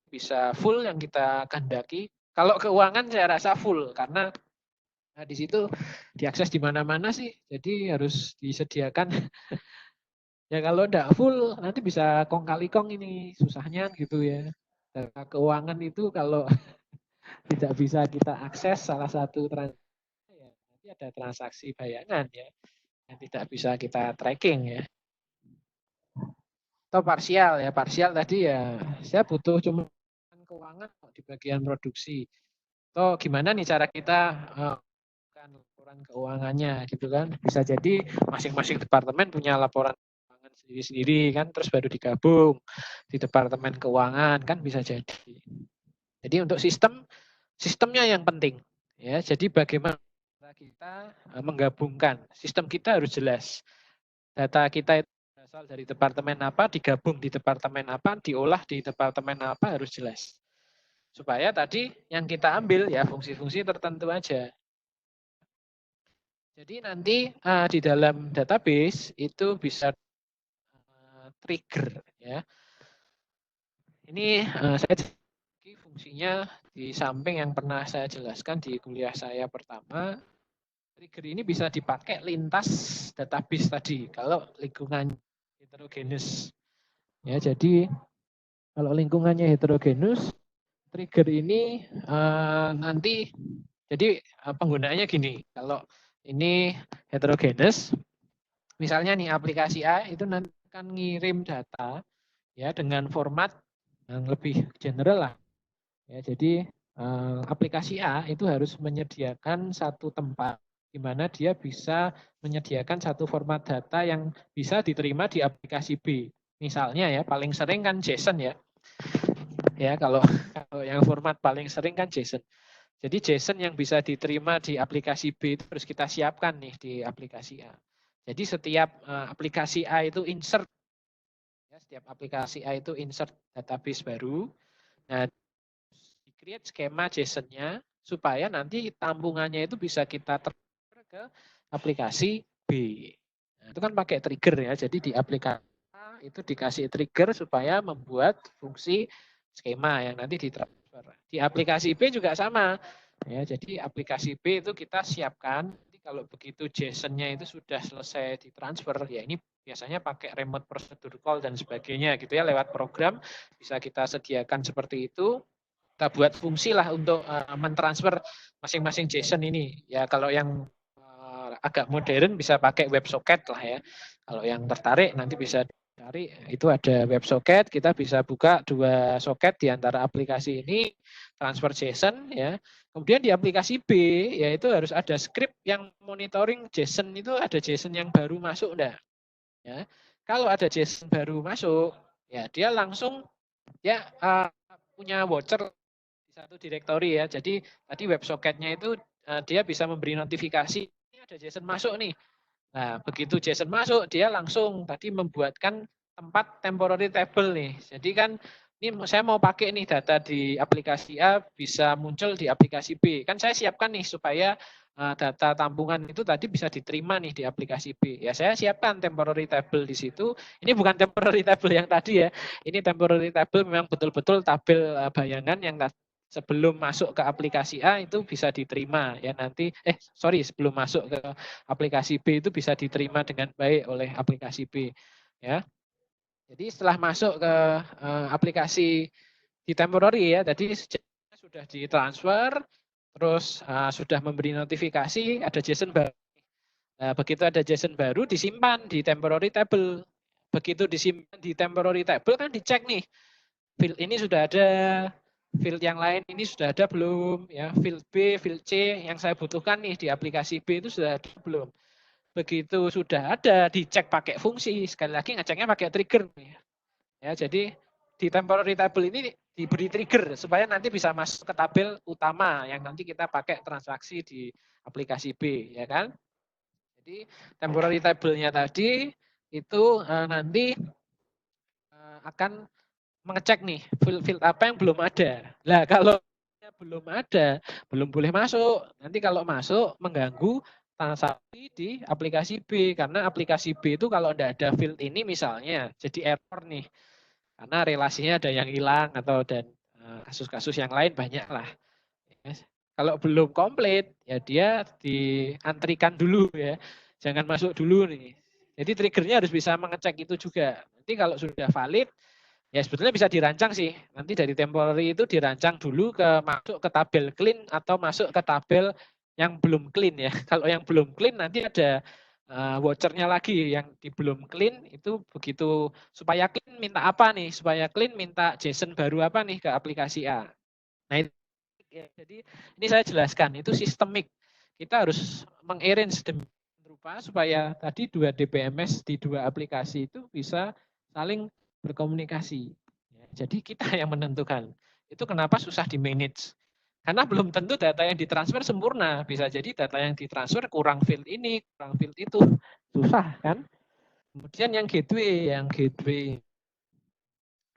Bisa full yang kita kehendaki. Kalau keuangan saya rasa full karena di situ diakses di mana-mana sih. Jadi harus disediakan Ya kalau tidak full nanti bisa kong kali kong ini susahnya gitu ya. Data keuangan itu kalau tidak bisa kita akses salah satu transaksi ya nanti ada transaksi bayangan ya yang tidak bisa kita tracking ya. Atau parsial ya, parsial tadi ya saya butuh cuma keuangan di bagian produksi. Atau gimana nih cara kita laporan keuangannya gitu kan. Bisa jadi masing-masing departemen punya laporan keuangan sendiri-sendiri kan terus baru digabung di departemen keuangan kan bisa jadi. Jadi untuk sistemnya yang penting ya. Jadi bagaimana kita menggabungkan sistem kita harus jelas. Data kita itu berasal dari departemen apa, digabung di departemen apa, diolah di departemen apa harus jelas. Supaya tadi yang kita ambil ya fungsi-fungsi tertentu aja. Jadi nanti di dalam database itu bisa trigger ya. Ini saya fungsinya di samping yang pernah saya jelaskan di kuliah saya pertama. Trigger ini bisa dipakai lintas database tadi kalau lingkungan heterogenes. Ya, jadi kalau lingkungannya heterogenes, trigger ini nanti jadi penggunaannya gini. Kalau ini heterogenes, misalnya nih aplikasi A itu nanti akan ngirim data ya dengan format yang lebih general lah. Ya, jadi aplikasi A itu harus menyediakan satu tempat di mana dia bisa menyediakan satu format data yang bisa diterima di aplikasi B. Misalnya ya paling sering kan JSON ya. Ya kalau yang format paling sering kan JSON. Jadi JSON yang bisa diterima di aplikasi B itu harus kita siapkan nih di aplikasi A. Jadi setiap aplikasi A itu insert ya, setiap aplikasi A itu insert database baru. Nah, create skema JSON-nya supaya nanti tampungannya itu bisa kita transfer ke aplikasi B. Nah, itu kan pakai trigger ya. Jadi di aplikasi A itu dikasih trigger supaya membuat fungsi skema yang nanti ditransfer. Di aplikasi B juga sama. Ya, jadi aplikasi B itu kita siapkan. Nanti kalau begitu JSON-nya itu sudah selesai ditransfer, ya ini biasanya pakai remote procedure call dan sebagainya gitu ya lewat program bisa kita sediakan seperti itu. Kita buat fungsi lah untuk mentransfer masing-masing JSON ini. Ya kalau yang agak modern bisa pakai WebSocket lah ya. Kalau yang tertarik nanti bisa cari itu ada WebSocket, kita bisa buka dua soket di antara aplikasi ini, transfer JSON ya. Kemudian di aplikasi B yaitu harus ada script yang monitoring JSON itu ada JSON yang baru masuk enggak. Ya. Kalau ada JSON baru masuk, ya dia langsung ya punya voucher satu direktori ya. Jadi tadi WebSocket-nya itu dia bisa memberi notifikasi ini ada JSON masuk nih. Nah, begitu JSON masuk dia langsung tadi membuatkan tempat temporary table nih. Jadi kan ini saya mau pakai nih data di aplikasi A bisa muncul di aplikasi B. Kan saya siapkan nih supaya data tampungan itu tadi bisa diterima nih di aplikasi B. Ya saya siapkan temporary table di situ. Ini bukan temporary table yang tadi ya. Ini temporary table memang betul-betul tabel bayangan yang sebelum masuk ke aplikasi A itu bisa diterima ya nanti sebelum masuk ke aplikasi B itu bisa diterima dengan baik oleh aplikasi B ya. Jadi setelah masuk ke aplikasi di temporary ya tadi sudah ditransfer terus sudah memberi notifikasi ada JSON baru. Nah, begitu ada JSON baru disimpan di temporary table. Begitu disimpan di temporary table kan dicek nih field ini sudah ada, field yang lain ini sudah ada belum, ya field B, field C yang saya butuhkan nih di aplikasi B itu sudah ada belum. Begitu sudah ada, dicek pakai fungsi. Sekali lagi ngeceknya pakai trigger. Ya, jadi di temporary table ini diberi trigger supaya nanti bisa masuk ke tabel utama yang nanti kita pakai transaksi di aplikasi B, ya kan? Jadi temporary table-nya tadi itu nanti akan mengecek nih field apa yang belum ada. Lah kalau belum ada, belum boleh masuk. Nanti kalau masuk mengganggu transaksi di aplikasi B karena aplikasi B itu kalau tidak ada field ini misalnya jadi error nih. Karena relasinya ada yang hilang atau dan kasus-kasus yang lain banyak lah. Kalau belum komplit ya dia diantrikan dulu ya. Jangan masuk dulu nih. Jadi triggernya harus bisa mengecek itu juga. Nanti kalau sudah valid, ya sebetulnya bisa dirancang sih. Nanti dari temporary itu dirancang dulu masuk ke tabel clean atau masuk ke tabel yang belum clean ya. Kalau yang belum clean nanti ada vouchernya lagi yang di belum clean itu begitu supaya clean minta apa nih? Supaya clean minta JSON baru apa nih ke aplikasi A. Nah itu ya, jadi ini saya jelaskan itu sistemik. Kita harus mengarrange sedemikian rupa supaya tadi dua DBMS di dua aplikasi itu bisa saling berkomunikasi. Jadi kita yang menentukan. Itu kenapa susah di manage. Karena belum tentu data yang ditransfer sempurna. Bisa jadi data yang ditransfer kurang field ini, kurang field itu. Susah kan? Kemudian yang gateway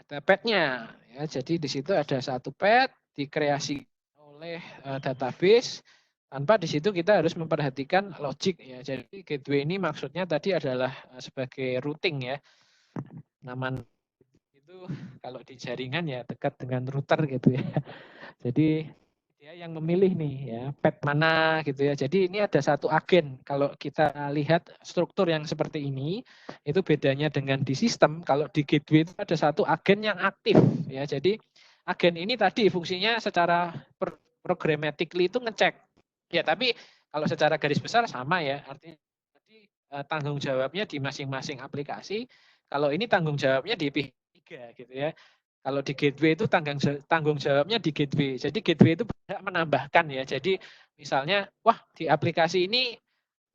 ada pad-nya. Ya, jadi di situ ada satu pad dikreasi oleh database tanpa di situ kita harus memperhatikan logic ya. Jadi gateway ini maksudnya tadi adalah sebagai routing ya. Nama itu kalau di jaringan ya dekat dengan router gitu ya. Jadi dia yang memilih nih ya pad mana gitu ya. Jadi ini ada satu agen. Kalau kita lihat struktur yang seperti ini, itu bedanya dengan di sistem. Kalau di gateway itu ada satu agen yang aktif ya. Jadi agen ini tadi fungsinya secara programmatically itu ngecek. Ya tapi kalau secara garis besar sama ya. Artinya tadi tanggung jawabnya di masing-masing aplikasi. Kalau ini tanggung jawabnya di pihak tiga gitu ya. Kalau di gateway itu tanggung jawabnya di gateway. Jadi gateway itu berhak menambahkan ya. Jadi misalnya, wah di aplikasi ini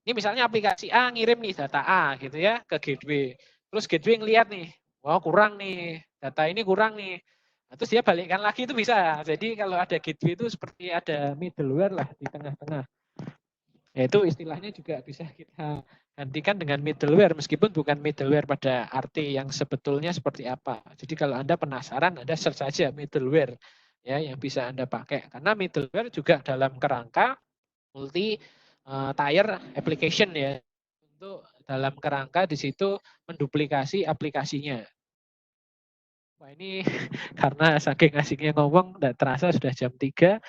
misalnya aplikasi A ngirim nih data A gitu ya ke gateway. Terus gateway ngeliat nih, wah kurang nih, data ini kurang nih. Nah, terus dia balikkan lagi itu bisa. Jadi kalau ada gateway itu seperti ada middleware lah di tengah-tengah. Ya itu istilahnya juga bisa kita gantikan dengan middleware meskipun bukan middleware pada arti yang sebetulnya seperti apa. Jadi kalau Anda penasaran Anda search saja middleware ya yang bisa Anda pakai karena middleware juga dalam kerangka multi tier application ya untuk dalam kerangka di situ menduplikasi aplikasinya. Wah ini karena saking asiknya ngomong tidak terasa sudah jam 3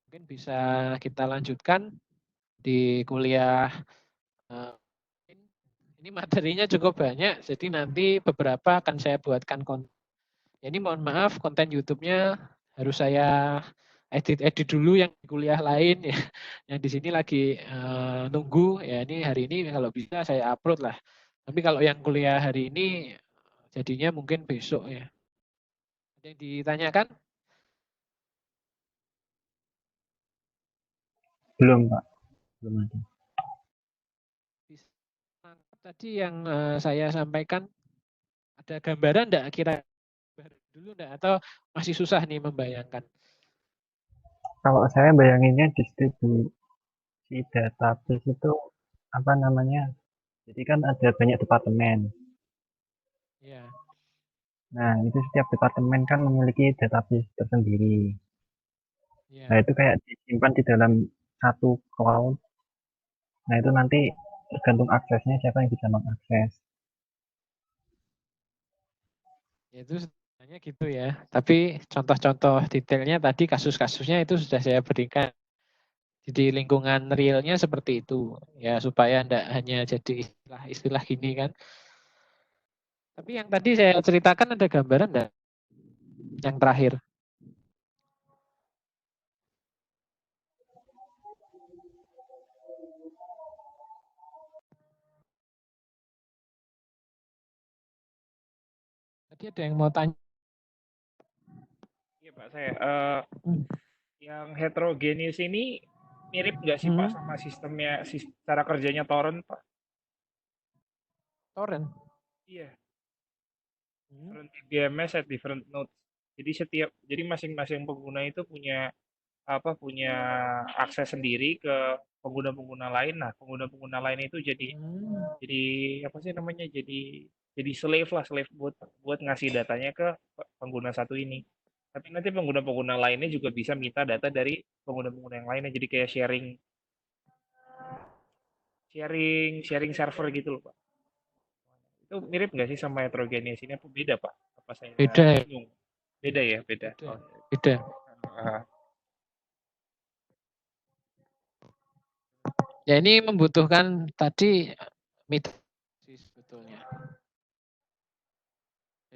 mungkin bisa kita lanjutkan di kuliah. Ini materinya cukup banyak, jadi nanti beberapa akan saya buatkan konten. Ini mohon maaf konten YouTube-nya harus saya edit dulu yang di kuliah lain ya. Yang di sini lagi nunggu ya ini hari ini kalau bisa saya upload lah. Tapi kalau yang kuliah hari ini jadinya mungkin besok ya. Ada yang ditanyakan? Belum, Pak. Belum ada. Tadi yang saya sampaikan ada gambaran enggak kira dulu enggak atau masih susah nih membayangkan? Kalau saya bayanginnya distribusi database itu apa namanya? Jadi kan ada banyak departemen. Ya. Nah, itu setiap departemen kan memiliki database tersendiri. Nah, Ya. itu kayak disimpan di dalam satu cloud. Nah, itu nanti tergantung aksesnya siapa yang bisa mengakses. Ya, itu sebenarnya gitu ya. Tapi contoh-contoh detailnya tadi kasus-kasusnya itu sudah saya berikan. Jadi lingkungan realnya seperti itu. Ya supaya tidak hanya jadi istilah-istilah gini kan. Tapi yang tadi saya ceritakan ada gambaran enggak? Yang terakhir. Tadi ada yang mau tanya. Iya Pak, saya yang heterogeneous ini mirip nggak sih Pak sama sistemnya, cara kerjanya torrent Pak? Torrent. Iya, different DBMS at different nodes. Jadi masing-masing pengguna itu punya akses sendiri ke pengguna-pengguna lain. Nah, pengguna-pengguna lain itu jadi apa sih namanya? Jadi slave buat ngasih datanya ke pengguna satu ini. Tapi nanti pengguna-pengguna lainnya juga bisa minta data dari pengguna-pengguna yang lainnya. Jadi kayak sharing server gitu loh, Pak. Itu mirip nggak sih sama heterogeneous ini? Apa beda, Pak? Apa saya Beda. bingung? Beda ya, beda. Beda. Oh, Beda. Ya ini membutuhkan tadi sebetulnya sebetulnya.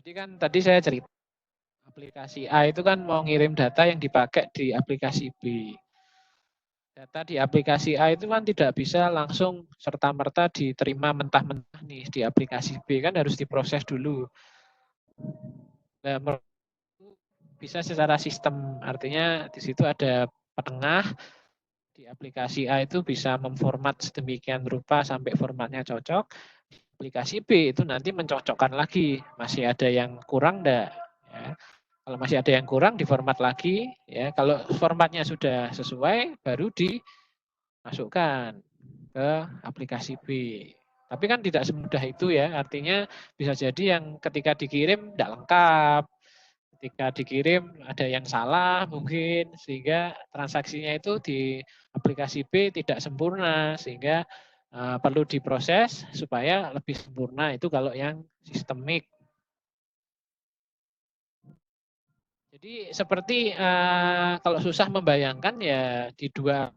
Jadi kan tadi saya cerita aplikasi A itu kan mau ngirim data yang dipakai di aplikasi B. Data di aplikasi A itu kan tidak bisa langsung serta-merta diterima mentah-mentah nih di aplikasi B, kan harus diproses dulu. Nah, bisa secara sistem, artinya di situ ada penengah, di aplikasi A itu bisa memformat sedemikian rupa sampai formatnya cocok. Di aplikasi B itu nanti mencocokkan lagi, masih ada yang kurang enggak? Ya. Kalau masih ada yang kurang diformat lagi, ya. Kalau formatnya sudah sesuai, baru dimasukkan ke aplikasi B. Tapi kan tidak semudah itu ya, artinya bisa jadi yang ketika dikirim tidak lengkap, ketika dikirim ada yang salah mungkin, sehingga transaksinya itu di aplikasi B tidak sempurna, sehingga perlu diproses supaya lebih sempurna, itu kalau yang sistemik. Jadi seperti kalau susah membayangkan ya di dua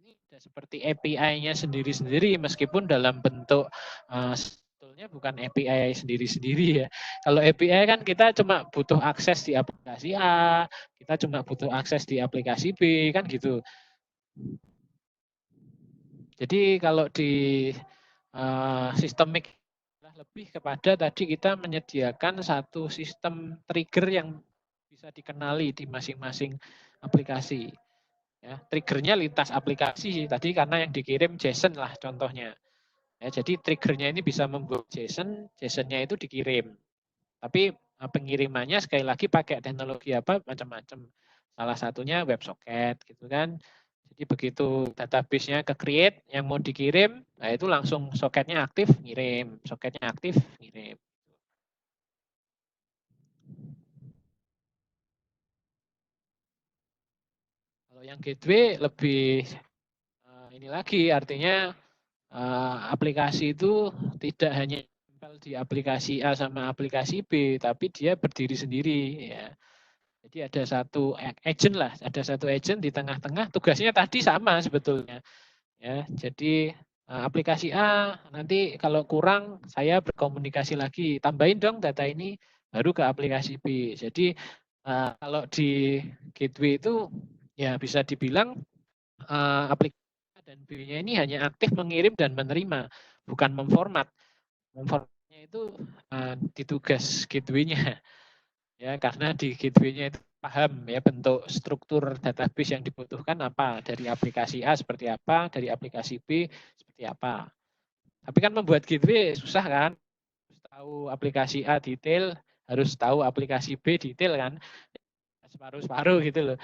ini sudah seperti API-nya sendiri-sendiri, meskipun dalam bentuk sebetulnya bukan API sendiri-sendiri ya. Kalau API kan kita cuma butuh akses di aplikasi A, kita cuma butuh akses di aplikasi B, kan gitu. Jadi kalau di sistemik lebih kepada tadi kita menyediakan satu sistem trigger yang bisa dikenali di masing-masing aplikasi. Ya, triggernya lintas aplikasi tadi karena yang dikirim JSON lah contohnya. Ya, jadi triggernya ini bisa membuat JSON, JSON-nya itu dikirim. Tapi pengirimannya sekali lagi pakai teknologi apa macam-macam. Salah satunya WebSocket gitu kan. Jadi begitu database-nya ke create yang mau dikirim, nah itu langsung soketnya aktif ngirim, soketnya aktif ngirim. Kalau yang gateway lebih ini lagi, artinya aplikasi itu tidak hanya di aplikasi A sama aplikasi B, tapi dia berdiri sendiri. Ya. Jadi ada satu agent lah, ada satu agent di tengah-tengah. Tugasnya tadi sama sebetulnya. Ya, jadi aplikasi A nanti kalau kurang saya berkomunikasi lagi, tambahin dong data ini baru ke aplikasi B. Jadi kalau di gateway itu ya bisa dibilang aplikasi A dan B-nya ini hanya aktif mengirim dan menerima, bukan memformat. Memformatnya itu di tugas gateway-nya. Ya, karena di gateway-nya itu paham ya bentuk struktur database yang dibutuhkan apa, dari aplikasi A seperti apa, dari aplikasi B seperti apa. Tapi kan membuat gateway susah kan, harus tahu aplikasi A detail, harus tahu aplikasi B detail kan, separuh-separuh gitu loh.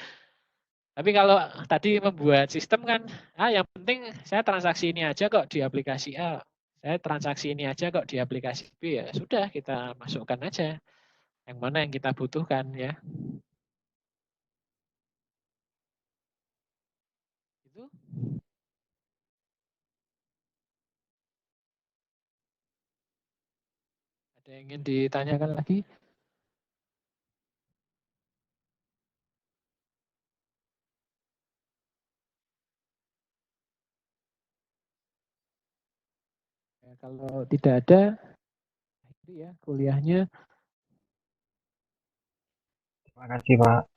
Tapi kalau tadi membuat sistem kan, yang penting saya transaksi ini aja kok di aplikasi A, saya transaksi ini aja kok di aplikasi B, ya sudah kita masukkan aja yang mana yang kita butuhkan ya. Itu. Ada yang ingin ditanyakan lagi? Ya, kalau tidak ada, akhiri ya kuliahnya. Terima kasih Pak.